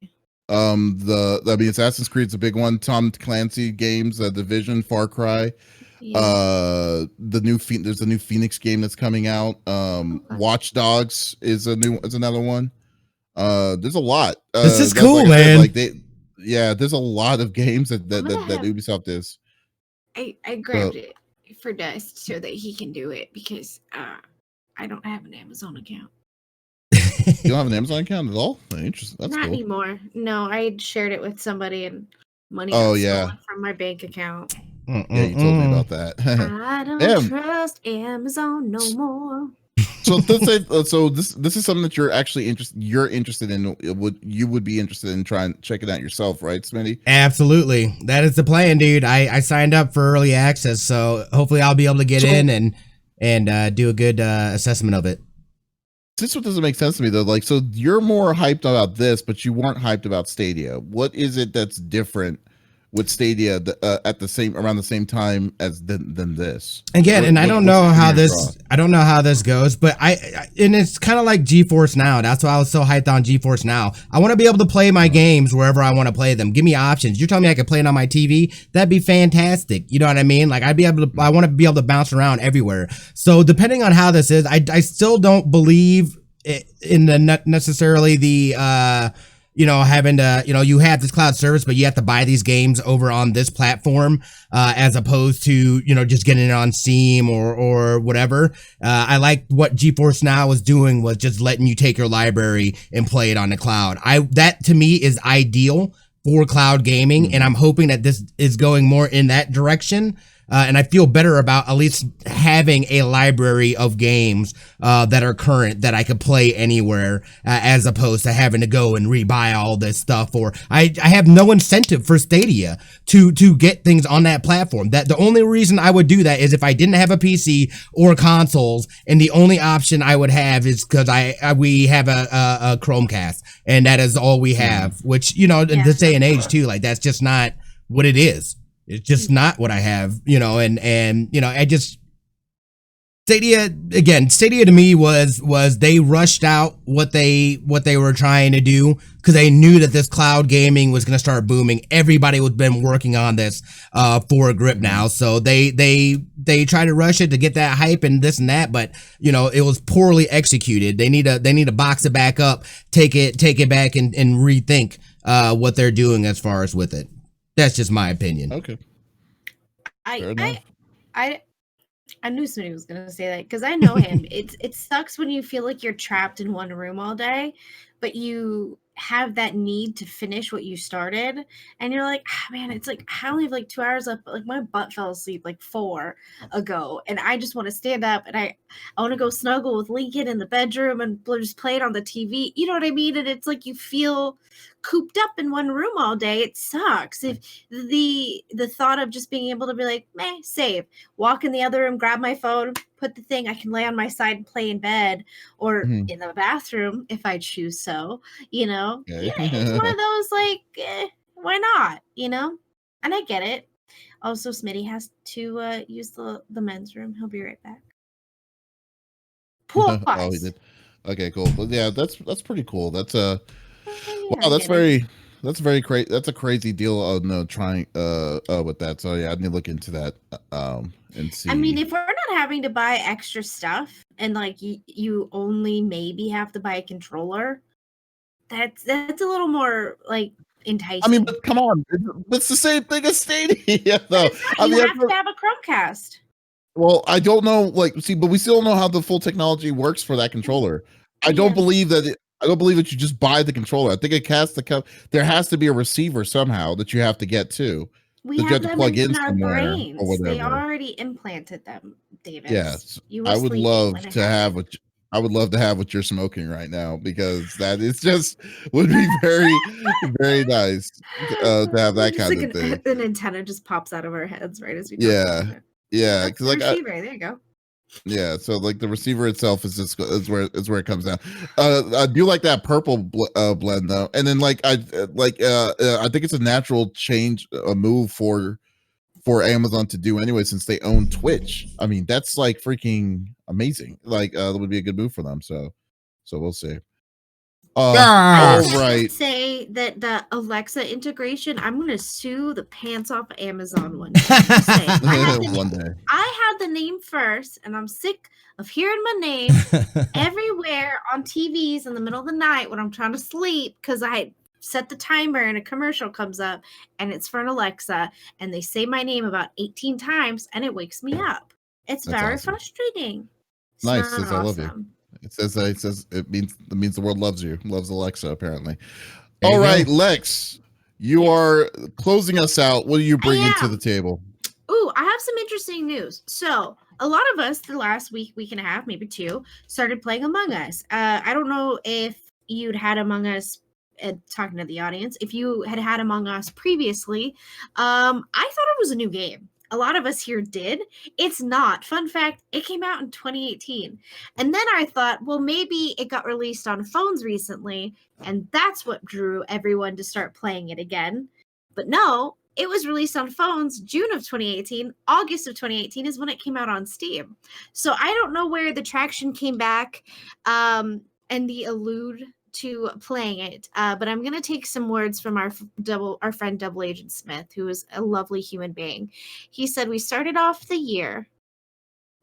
Assassin's Creed's a big one. Tom Clancy games, Division, Far Cry. Yeah. There's a new Phoenix game that's coming out. Watch Dogs is another one. There's a lot. This is cool, man. There's a lot of games that Ubisoft is. I grabbed it for Dust so that he can do it, because I don't have an Amazon account. You don't have an Amazon account at all? Interesting. That's not cool. anymore. No, I shared it with somebody and money got stolen from my bank account. Yeah, you told me about that. I don't trust Amazon no more. So this is something that you're actually interested in. You would be interested in trying checking out yourself, right, Smitty? Absolutely. That is the plan, dude. I signed up for early access, so hopefully I'll be able to get in and do a good assessment of it. This is what doesn't make sense to me though. Like, so you're more hyped about this, but you weren't hyped about Stadia. What is it that's different with Stadia at around the same time as than this? Again, and I don't know how this goes, but and it's kind of like GeForce Now. That's why I was so hyped on GeForce Now. I want to be able to play my games wherever I want to play them. Give me options. You're telling me I could play it on my TV? That'd be fantastic. You know what I mean? Like, I want to be able to bounce around everywhere. So depending on how this is, I still don't believe in necessarily the having to, you have this cloud service, but you have to buy these games over on this platform, as opposed to, just getting it on Steam or whatever. I like what GeForce Now was doing, was just letting you take your library and play it on the cloud. That to me is ideal for cloud gaming. And I'm hoping that this is going more in that direction. And I feel better about at least having a library of games that are current that I could play anywhere, as opposed to having to go and rebuy all this stuff. Or I have no incentive for Stadia to get things on that platform. That the only reason I would do that is if I didn't have a PC or consoles, and the only option I would have is because we have a Chromecast, and that is all we have. Which in this day and age too, like, that's just not what it is. It's just not what I have, I just, Stadia to me was they rushed out what they were trying to do, because they knew that this cloud gaming was going to start booming. Everybody was been working on this for a grip now. So they they try to rush it to get that hype and this and that, but it was poorly executed. They need to box it back up, take it back and rethink what they're doing as far as with it. That's just my opinion. Okay. I knew somebody was gonna say that because I know him. It sucks when you feel like you're trapped in one room all day, but you have that need to finish what you started, and you're like, man, it's like I only have like 2 hours left, but like my butt fell asleep like 4 ago, and I just want to stand up and I want to go snuggle with Lincoln in the bedroom and just play it on the TV. You know what I mean? And it's like you feel cooped up in one room all day. It sucks. If the thought of just being able to be like, meh, save, walk in the other room, grab my phone, put the thing, I can lay on my side and play in bed or in the bathroom if I choose so, Okay. it's one of those like, why not, and I get it. Also, Smitty has to use the men's room. He'll be right back. Pause. Oh, he did. Okay, cool. But yeah, that's pretty cool. That's wow, that's very crazy. That's a crazy deal. No, trying with that. So yeah, I need to look into that and see. I mean, if we're not having to buy extra stuff and like you only maybe have to buy a controller, that's a little more like enticing. I mean, but come on, it's the same thing as Stadia, though. You have to have a Chromecast. Well, I don't know, but we still don't know how the full technology works for that controller. I don't believe that. I don't believe that you just buy the controller. I think it has to there has to be a receiver somehow that you have to get to. We have to plug in our brains. Or whatever. They already implanted them, David. Yes, I would love to have what you're smoking right now, because that is just would be very, very nice to have that kind of thing. An antenna just pops out of our heads right as we. Yeah, because like there you go. Yeah, so like the receiver itself is where it comes down. I do like that purple blend though, and then I think it's a natural move for Amazon to do anyway, since they own Twitch. I mean, that's like freaking amazing. That would be a good move for them. So we'll see. All right. Say that the Alexa integration, I'm going to sue the pants off of Amazon one day. I had the name first, and I'm sick of hearing my name everywhere on TVs in the middle of the night when I'm trying to sleep because I set the timer and a commercial comes up and it's for an Alexa and they say my name about 18 times and it wakes me up. It's very frustrating. It's nice. Says I love you. It says it means the world loves you. Loves Alexa, apparently. All right, Lex, you are closing us out. What are you bringing to the table? Ooh, I have some interesting news. So a lot of us the last week and a half, maybe 2, started playing Among Us. I don't know if you'd had Among Us, talking to the audience, if you had Among Us previously. I thought it was a new game. A lot of us here did. It's not. Fun fact, it came out in 2018. And then I thought, well, maybe it got released on phones recently, and that's what drew everyone to start playing it again. But no, it was released on phones June of 2018. August of 2018 is when it came out on Steam. So I don't know where the traction came back and the allude to playing it, but I'm going to take some words from our friend Double Agent Smith, who is a lovely human being. He said, we started off the year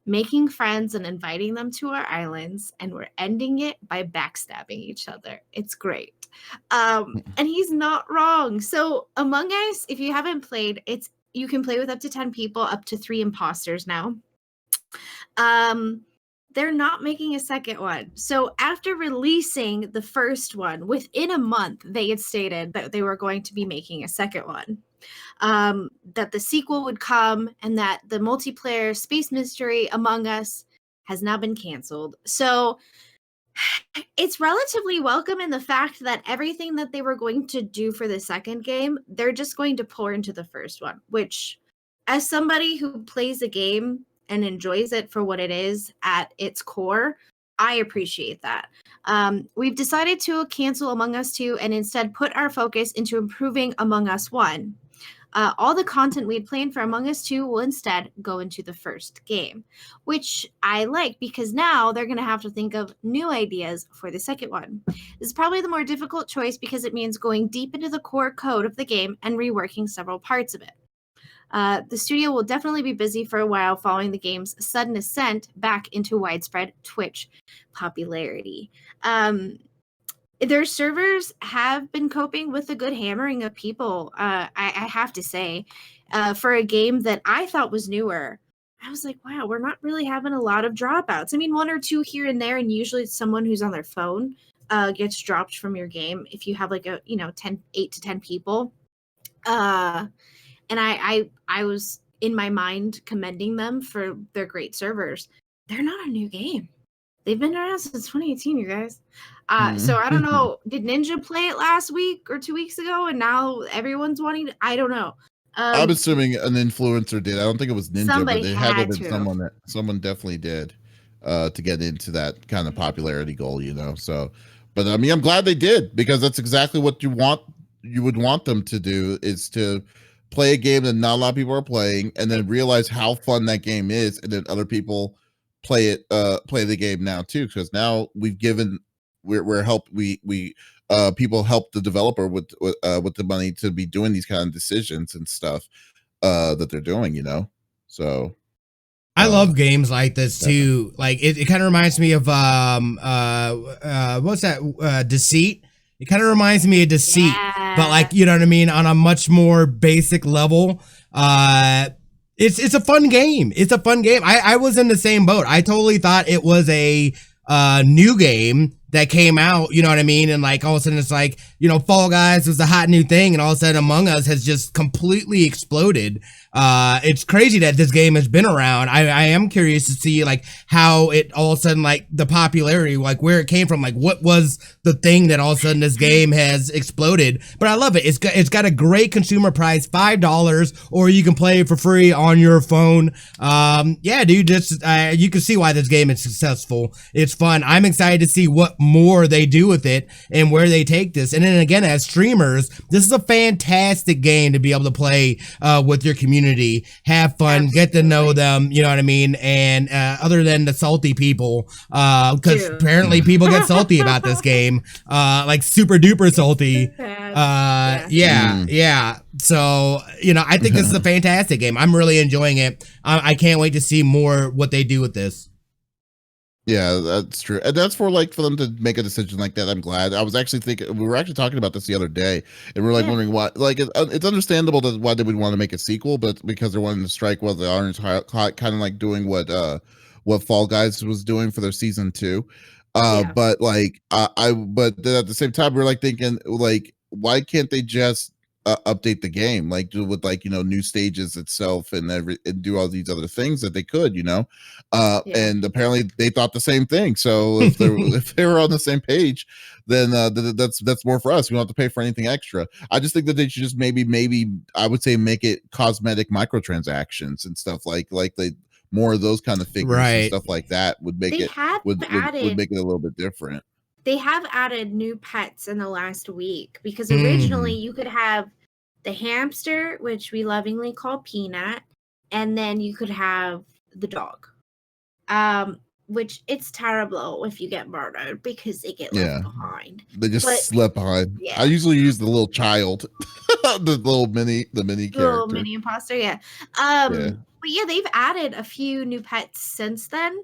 making friends and inviting them to our islands, and we're ending it by backstabbing each other. It's great. And he's not wrong. So Among Us, if you haven't played, you can play with up to 10 people, up to 3 imposters now. They're not making a second one. So after releasing the first one, within a month, they had stated that they were going to be making a second one. That the sequel would come, and that the multiplayer space mystery Among Us has now been canceled. So it's relatively welcome in the fact that everything that they were going to do for the second game, they're just going to pour into the first one, which, as somebody who plays the game and enjoys it for what it is at its core, I appreciate that. We've decided to cancel Among Us 2 and instead put our focus into improving Among Us 1. All the content we had planned for Among Us 2 will instead go into the first game, which I like because now they're going to have to think of new ideas for the second one. This is probably the more difficult choice because it means going deep into the core code of the game and reworking several parts of it. The studio will definitely be busy for a while following the game's sudden ascent back into widespread Twitch popularity. Their servers have been coping with a good hammering of people, I have to say. For a game that I thought was newer, I was like, wow, we're not really having a lot of dropouts. I mean, one or two here and there, and usually it's someone who's on their phone gets dropped from your game if you have like 8 to 10 people. And I was in my mind commending them for their great servers. They're not a new game. They've been around since 2018, you guys. So I don't know. Did Ninja play it last week or 2 weeks ago, and now everyone's wanting to? I don't know. I'm assuming an influencer did. I don't think it was Ninja, but it had to have been someone definitely did to get into that kind of popularity goal, So, but I mean, I'm glad they did, because that's exactly what you would want them to do, is to play a game that not a lot of people are playing, and then realize how fun that game is, and then other people play the game now too, because now people help the developer with the money to be doing these kind of decisions and stuff that they're doing, So I love games like this too. Like it kind of reminds me of what's that? Deceit. It kind of reminds me of Deceit, but like, you know what I mean, on a much more basic level. It's a fun game. It's a fun game. I was in the same boat. I totally thought it was a new game that came out, you know what I mean? And like all of a sudden it's like, Fall Guys was the hot new thing, and all of a sudden Among Us has just completely exploded. It's crazy that this game has been around. I am curious to see like how it all of a sudden, like the popularity, like where it came from, like what was the thing that all of a sudden this game has exploded. But I love it. It's got a great consumer price, $5, or you can play it for free on your phone. Yeah, dude, just you can see why this game is successful. It's fun. I'm excited to see what more they do with it and where they take this. And then again, as streamers, this is a fantastic game to be able to play with your community, have fun, get to know them, you know what I mean? And other than the salty people, because apparently people get salty about this game, like super duper salty. Yeah. So, I think this is a fantastic game. I'm really enjoying it. I can't wait to see more what they do with this. Yeah, that's true. And that's for them to make a decision like that. I'm glad. I was actually thinking, we were actually talking about this the other day, and we're wondering why, it's understandable that why they would want to make a sequel, but because they're wanting to strike while they aren't kind of like doing what Fall Guys was doing for their season 2. But but then at the same time, we're thinking why can't they just update the game, do with new stages itself and do all these other things that they could, and apparently they thought the same thing. So if they were on the same page, then that's more for us. We don't have to pay for anything extra. I just think that they should just maybe I would say make it cosmetic microtransactions and stuff like they more of those kind of figures and stuff like that would make would make it a little bit different. They have added new pets in the last week, because originally you could have the hamster, which we lovingly call Peanut, and then you could have the dog, which it's terrible if you get murdered because they get left behind. They just left behind. I usually use the little child, the mini character. Little mini imposter, But they've added a few new pets since then.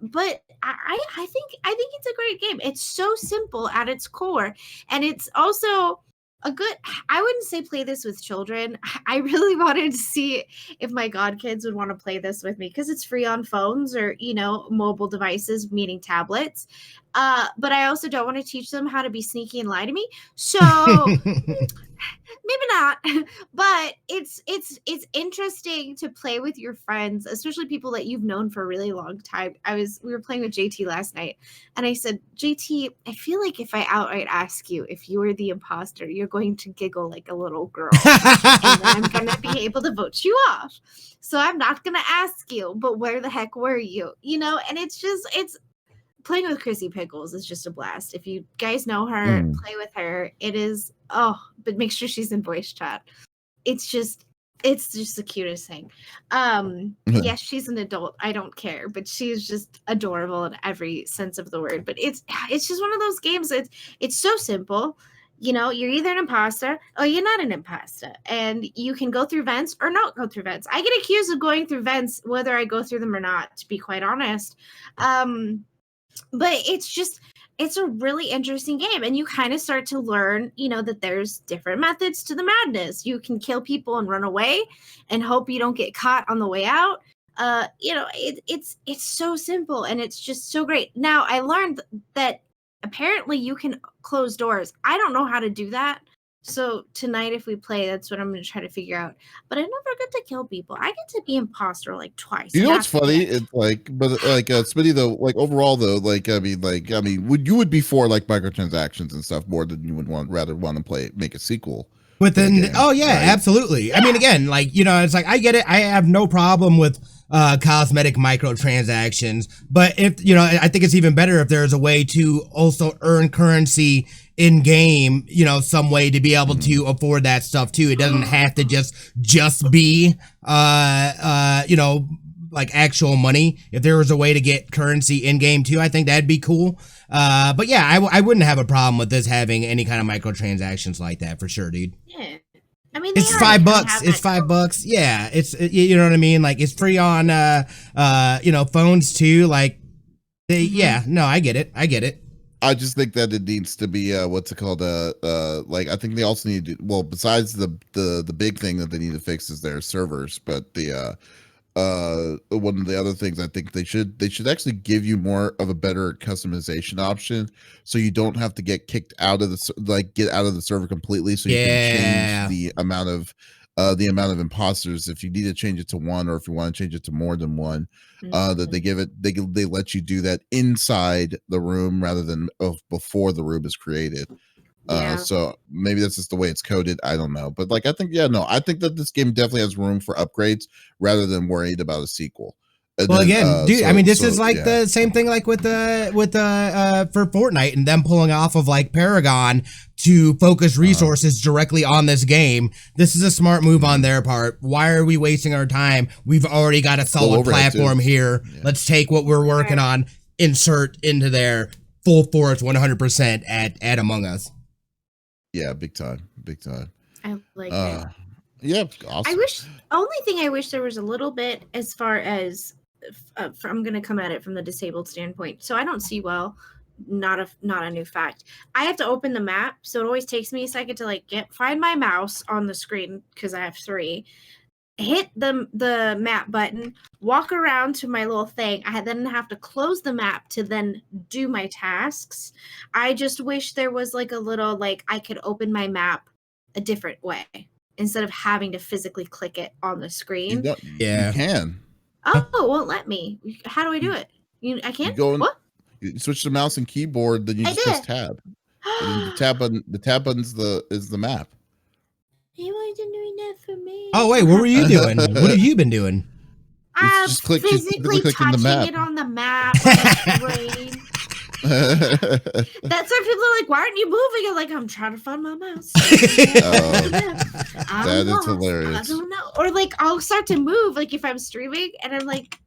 But I think it's a great game. It's so simple at its core, and it's also a good. I wouldn't say play this with children. I really wanted to see if my godkids would want to play this with me, because it's free on phones or mobile devices, meaning tablets. But I also don't want to teach them how to be sneaky and lie to me. So maybe not. But it's interesting to play with your friends, especially people that you've known for a really long time. We were playing with JT last night, and I said, JT, I feel like if I outright ask you if you were the imposter, you're going to giggle like a little girl, and then I'm gonna be able to vote you off. So I'm not gonna ask you, but where the heck were you? And it's playing with Chrissy Pickles is just a blast. If you guys know her, play with her. It is, but make sure she's in voice chat. It's just the cutest thing. Yes, she's an adult. I don't care, but she's just adorable in every sense of the word. But it's just one of those games. It's so simple. you're either an imposter or you're not an imposter, and you can go through vents or not go through vents. I get accused of going through vents whether I go through them or not, to be quite honest. But it's a really interesting game, and you kind of start to learn, that there's different methods to the madness. You can kill people and run away and hope you don't get caught on the way out. It's so simple, and it's just so great. Now, I learned that apparently you can close doors. I don't know how to do that. So tonight, if we play, that's what I'm going to try to figure out. But I never get to kill people. I get to be imposter like twice. You know what's funny? It's like, but like, Smitty though, like overall though, you would be for like microtransactions and stuff more than you would rather want to make a sequel. Within, oh yeah, right? Absolutely. Yeah. I mean, again, like, it's like, I get it. I have no problem with cosmetic microtransactions, but if, I think it's even better if there's a way to also earn currency in game, some way to be able to afford that stuff too. It doesn't have to just be, like actual money. If there was a way to get currency in game too, I think that'd be cool. But yeah, I wouldn't have a problem with this having any kind of microtransactions like that for sure, dude. Yeah. I mean, it's $5. It's $5. Yeah. It's, you know what I mean? Like, it's free on, phones too. Like, yeah, no, I get it. I just think that it needs to be what's it called? Like, I think they also need to, well, besides the big thing that they need to fix is their servers, but one of the other things I think they should actually give you more of a better customization option, so you don't have to get kicked out of the server completely, so you can change the amount of imposters if you need to change it to one, or if you want to change it to more than one. That they let you do that inside the room rather than before the room is created. So maybe that's just the way it's coded. I don't know, but like, I think that this game definitely has room for upgrades rather than worried about a sequel. Well, again, dude, I mean, this is like the same thing like with for Fortnite and them pulling off of like Paragon to focus resources directly on this game. This is a smart move on their part. Why are we wasting our time? We've already got a solid platform here. Yeah. Let's take what we're working on, insert into their full force 100% at Among Us. Yeah, big time. I like it. Yeah, awesome. Only thing I wish there was a little bit as far as I'm going to come at it from the disabled standpoint. So I don't see well. Not a new fact. I have to open the map, so it always takes me a second to like find my mouse on the screen because I have 3. Hit the map button, walk around to my little thing. I then have to close the map to then do my tasks. I just wish there was like a little, like, I could open my map a different way instead of having to physically click it on the screen. You can. Oh, it won't let me. How do I do it? I can't? What? You switch to mouse and keyboard, then you just press tab. And the tab button is the map. You wasn't doing that for me. Oh wait, what were you doing? What have you been doing? I'm physically touching it on the map. That's why people are like, "Why aren't you moving?" I'm like, "I'm trying to find my mouse." That is hilarious. I don't know. Or like, I'll start to move, like if I'm streaming, and I'm like,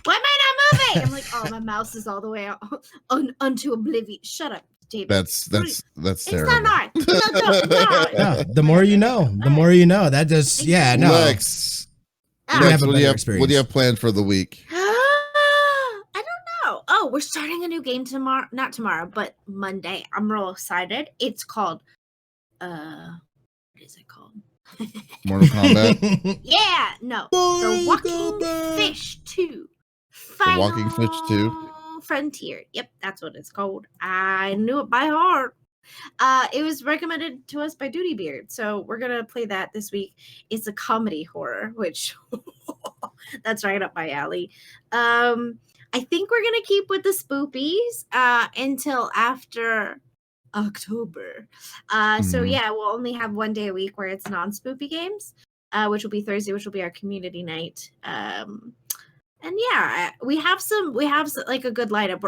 "Why am I not moving?" I'm like, "Oh, my mouse is all the way out onto oblivion." Shut up. David. That's terrible. It's not. No. Yeah, the more you know. The more you know. That just no. Lex, what do you have planned for the week? I don't know. Oh, we're starting a new game tomorrow. Not tomorrow, but Monday. I'm real excited. It's called what is it called? Mortal Kombat? Yeah, no. The Walking Fish 2. The Walking Fish 2? Frontier. Yep, that's what it's called. I knew it by heart. It was recommended to us by Duty Beard, so we're gonna play that this week. It's a comedy horror, which that's right up my alley. I think we're gonna keep with the spoopies until after October. So yeah, we'll only have one day a week where it's non-spoopy games, which will be Thursday, which will be our community night. And yeah, we have like a good lineup.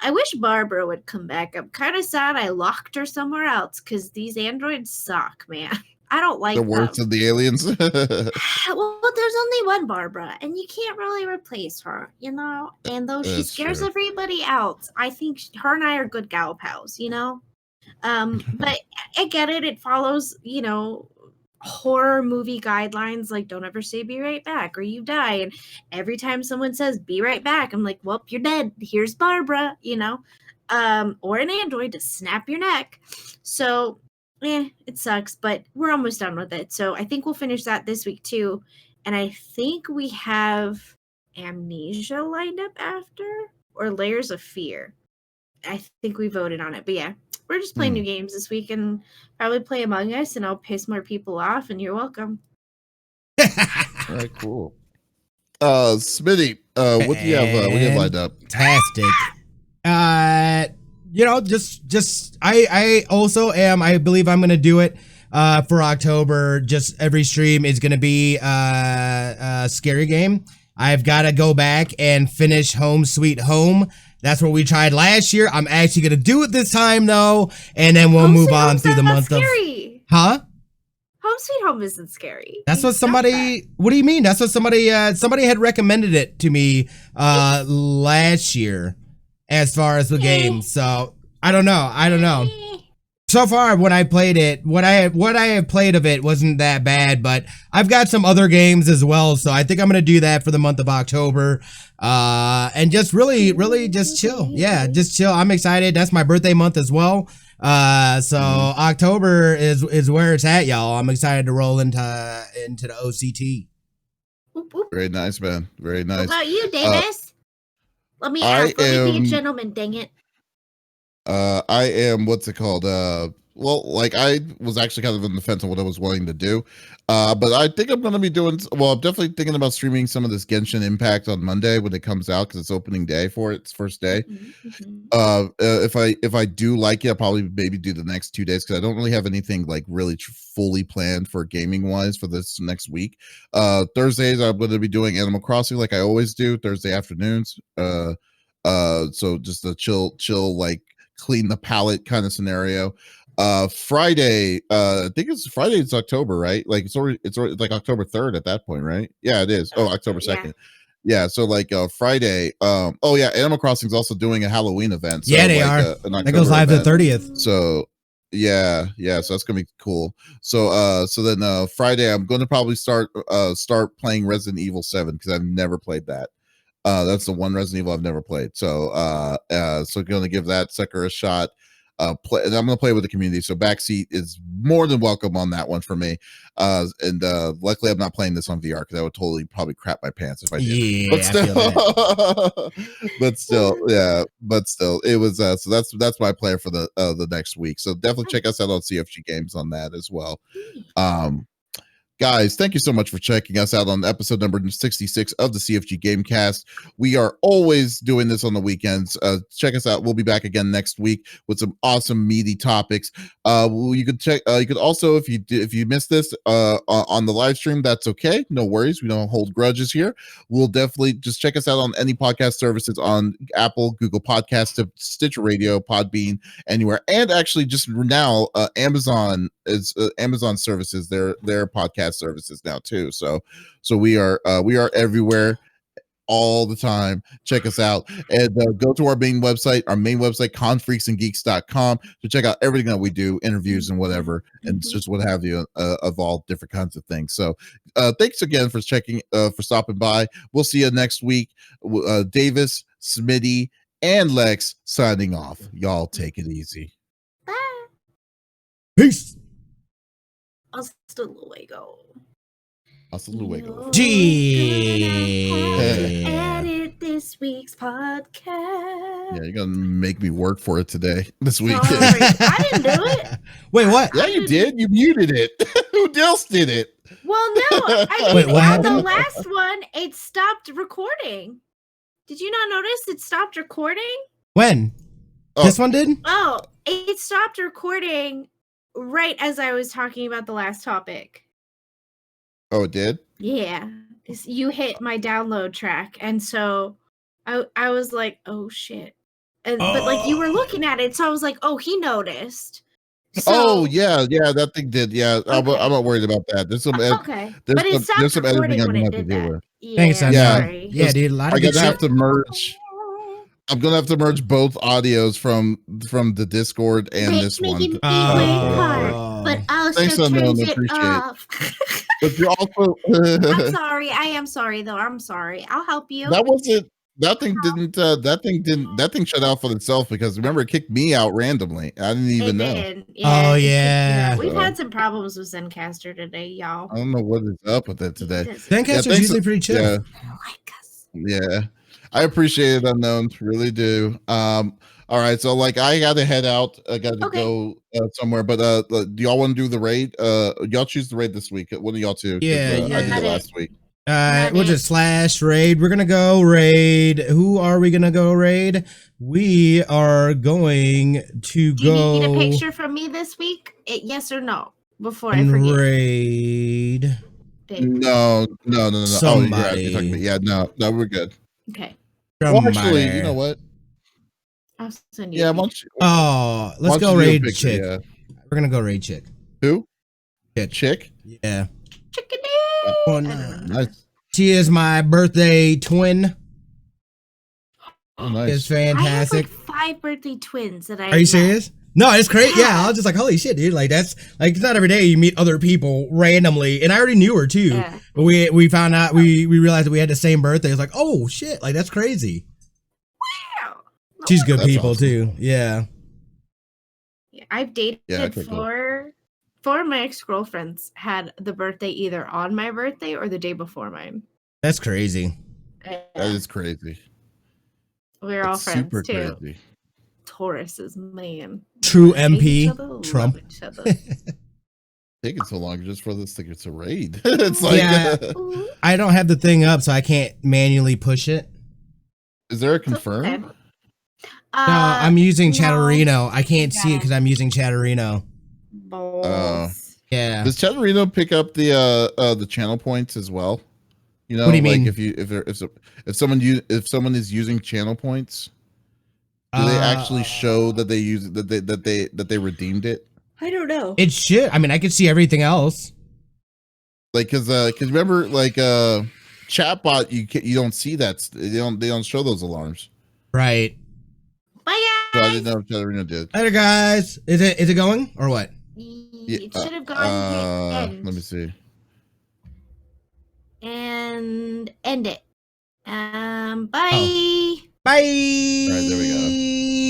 I wish Barbara would come back. I'm kind of sad I locked her somewhere else because these androids suck, man. I don't like them. The worst of the aliens. Well, there's only one Barbara, and you can't really replace her, And though she scares everybody else, I think her and I are good gal pals, But I get it. It follows, horror movie guidelines, like don't ever say be right back or you die. And every time someone says be right back, I'm like, well, you're dead. Here's Barbara, or an android to snap your neck. So it sucks, but we're almost done with it. So I think we'll finish that this week too. And I think we have Amnesia lined up after, or Layers of Fear. I think we voted on it, but yeah, we're just playing new games this week and probably play Among Us, and I'll piss more people off, and you're welcome. All right, cool. Smitty, what do you have lined up? Fantastic. I also am, I believe I'm gonna do it for October. Just every stream is gonna be a scary game. I've got to go back and finish Home Sweet Home. That's what we tried last year. I'm actually gonna do it this time though, and then we'll move on through the month of. Huh? Home Sweet Home isn't scary. That's what somebody. What do you mean? That's what somebody had recommended it to me last year, as far as the game. So I don't know. So far, when I played it, what I have played of it wasn't that bad, but I've got some other games as well, so I think I'm gonna do that for the month of October, and just really just chill. Yeah, just chill. I'm excited. That's my birthday month as well. So October is where it's at, y'all. I'm excited to roll into the OCT. Very nice, man. Very nice. What about you, Davis? Let me ask. Let me be a gentleman. Dang it. I am, what's it called? Well, like I was actually kind of on the fence on what I was wanting to do. But I think I'm going to be doing, well, I'm definitely thinking about streaming some of this Genshin Impact on Monday when it comes out, because it's opening day for it. It's first day. If I do like it, I'll probably maybe do the next 2 days, because I don't really have anything like really fully planned for gaming wise for this next week. Thursdays, I'm going to be doing Animal Crossing like I always do, Thursday afternoons. So just a chill, like clean the palate kind of scenario. Friday, I think it's October, right? Like it's already like October 3rd at that point, right? Yeah, it is. Oh, October 2nd. Yeah, so like Friday, Animal Crossing's also doing a Halloween event. So yeah, they like, are. That goes live the 30th. So yeah, so that's gonna be cool. So then Friday I'm gonna probably start playing Resident Evil 7, because I've never played that. That's the one Resident Evil I've never played. So gonna give that sucker a shot. And I'm gonna play with the community. So Backseat is more than welcome on that one for me. And luckily I'm not playing this on VR, because I would totally probably crap my pants if I did. Yeah, but still, but still, it was. So that's my plan for the next week. So definitely check us out on CFG Games on that as well. Guys, thank you so much for checking us out on episode number 66 of the CFG Gamecast. We are always doing this on the weekends. Check us out. We'll be back again next week with some awesome meaty topics. You could check. You could also, if you missed this on the live stream, that's okay. No worries. We don't hold grudges here. We'll definitely just check us out on any podcast services on Apple, Google Podcasts, Stitcher Radio, Podbean, anywhere. And actually, just now, Amazon services their podcast services now too. So we are everywhere all the time. Check us out and go to our main website, confreaksandgeeks.com, to check out everything that we do, interviews and whatever, and just what have you, of all different kinds of things. So thanks again for stopping by. We'll see you next week. Davis, Smitty, and Lex signing off. Y'all take it easy. Bye. Peace. Hasta luego. Hasta luego. Edit this week's podcast. Yeah, you're gonna make me work for it this week. Sorry, I didn't do it. Wait, what? Yeah, you did. You muted it. Who else did it? Well, no. I Wait, what on happened? the last one, it stopped recording. Did you not notice it stopped recording? When? Oh. This one did? Oh, it stopped recording right as I was talking about the last topic. Oh, it did? Yeah. You hit my download track. And so I was like, oh shit. But like you were looking at it, so I was like, oh, he noticed. So, yeah, that thing did. Yeah, okay. I'm not worried about that. There's some okay. But it stopped recording when it did that. Thanks, I'm sorry. Yeah, dude, a lot of I good gotta have shit. to merge. I'm gonna have to merge both audios from the Discord and this one. Making me work hard, but also Thanks, turns Unknown. it Appreciate off. But you also I'm sorry. I am sorry, though. I'm sorry. I'll help you. that wasn't that thing didn't that thing shut off on itself because remember it kicked me out randomly. I didn't even know. Oh, it kicked me yeah. out. We've had some problems with Zencaster today, y'all. I don't know what is up with it today. Zencaster's usually pretty chill. Yeah. Like us. Yeah. I appreciate it, Unknown. Really do. All right, so like I gotta head out. I gotta go somewhere. But do y'all want to do the raid? Y'all choose the raid this week. What do y'all two? Yeah, I did it last week. We'll just slash raid. We're gonna go raid. Who are we gonna go raid? We are going to Do you go. need a picture from me this week? Yes or no? Before I forget. Raid. No. Somebody. You're talking about, no, we're good. Okay. Well, actually, you know what? I'll send you. Yeah, let's go raid Chick. Yeah. We're gonna go raid Chick. Who? Chick? Yeah. Chicken. Oh, nice. She is my birthday twin. Oh, nice. It's fantastic. I have like 5 birthday twins that I. Are you serious? No, it's crazy. Yeah, I was just like, holy shit, dude. Like that's like it's not every day you meet other people randomly, and I already knew her too. Yeah. But we found out we realized that we had the same birthday. It's like, oh shit, like that's crazy. Wow. She's good people awesome. Too. Yeah. I've dated four of my ex-girlfriends had the birthday either on my birthday or the day before mine. That's crazy. That is crazy. We're all friends super too. Crazy. Tauruses, man. True MP. Trump. Taking so long just for this thing to raid. It's like I don't have the thing up, so I can't manually push it. Is there a confirm? Okay. No, I'm using Chatterino. I can't see it because I'm using Chatterino. Yeah. Does Chatterino pick up the channel points as well? You know, what do you like mean? if someone is using channel points, do they actually show that they use that they redeemed it? I don't know. It should. I mean, I could see everything else. Like, cause remember, like, chatbot, you don't see that. They don't show those alarms. Right. Bye So guys. I didn't know if Chatterino did. Later, guys. Is it going or what? It should have gone. Let me see. And end it. Bye. Oh. Bye. All right, there we go.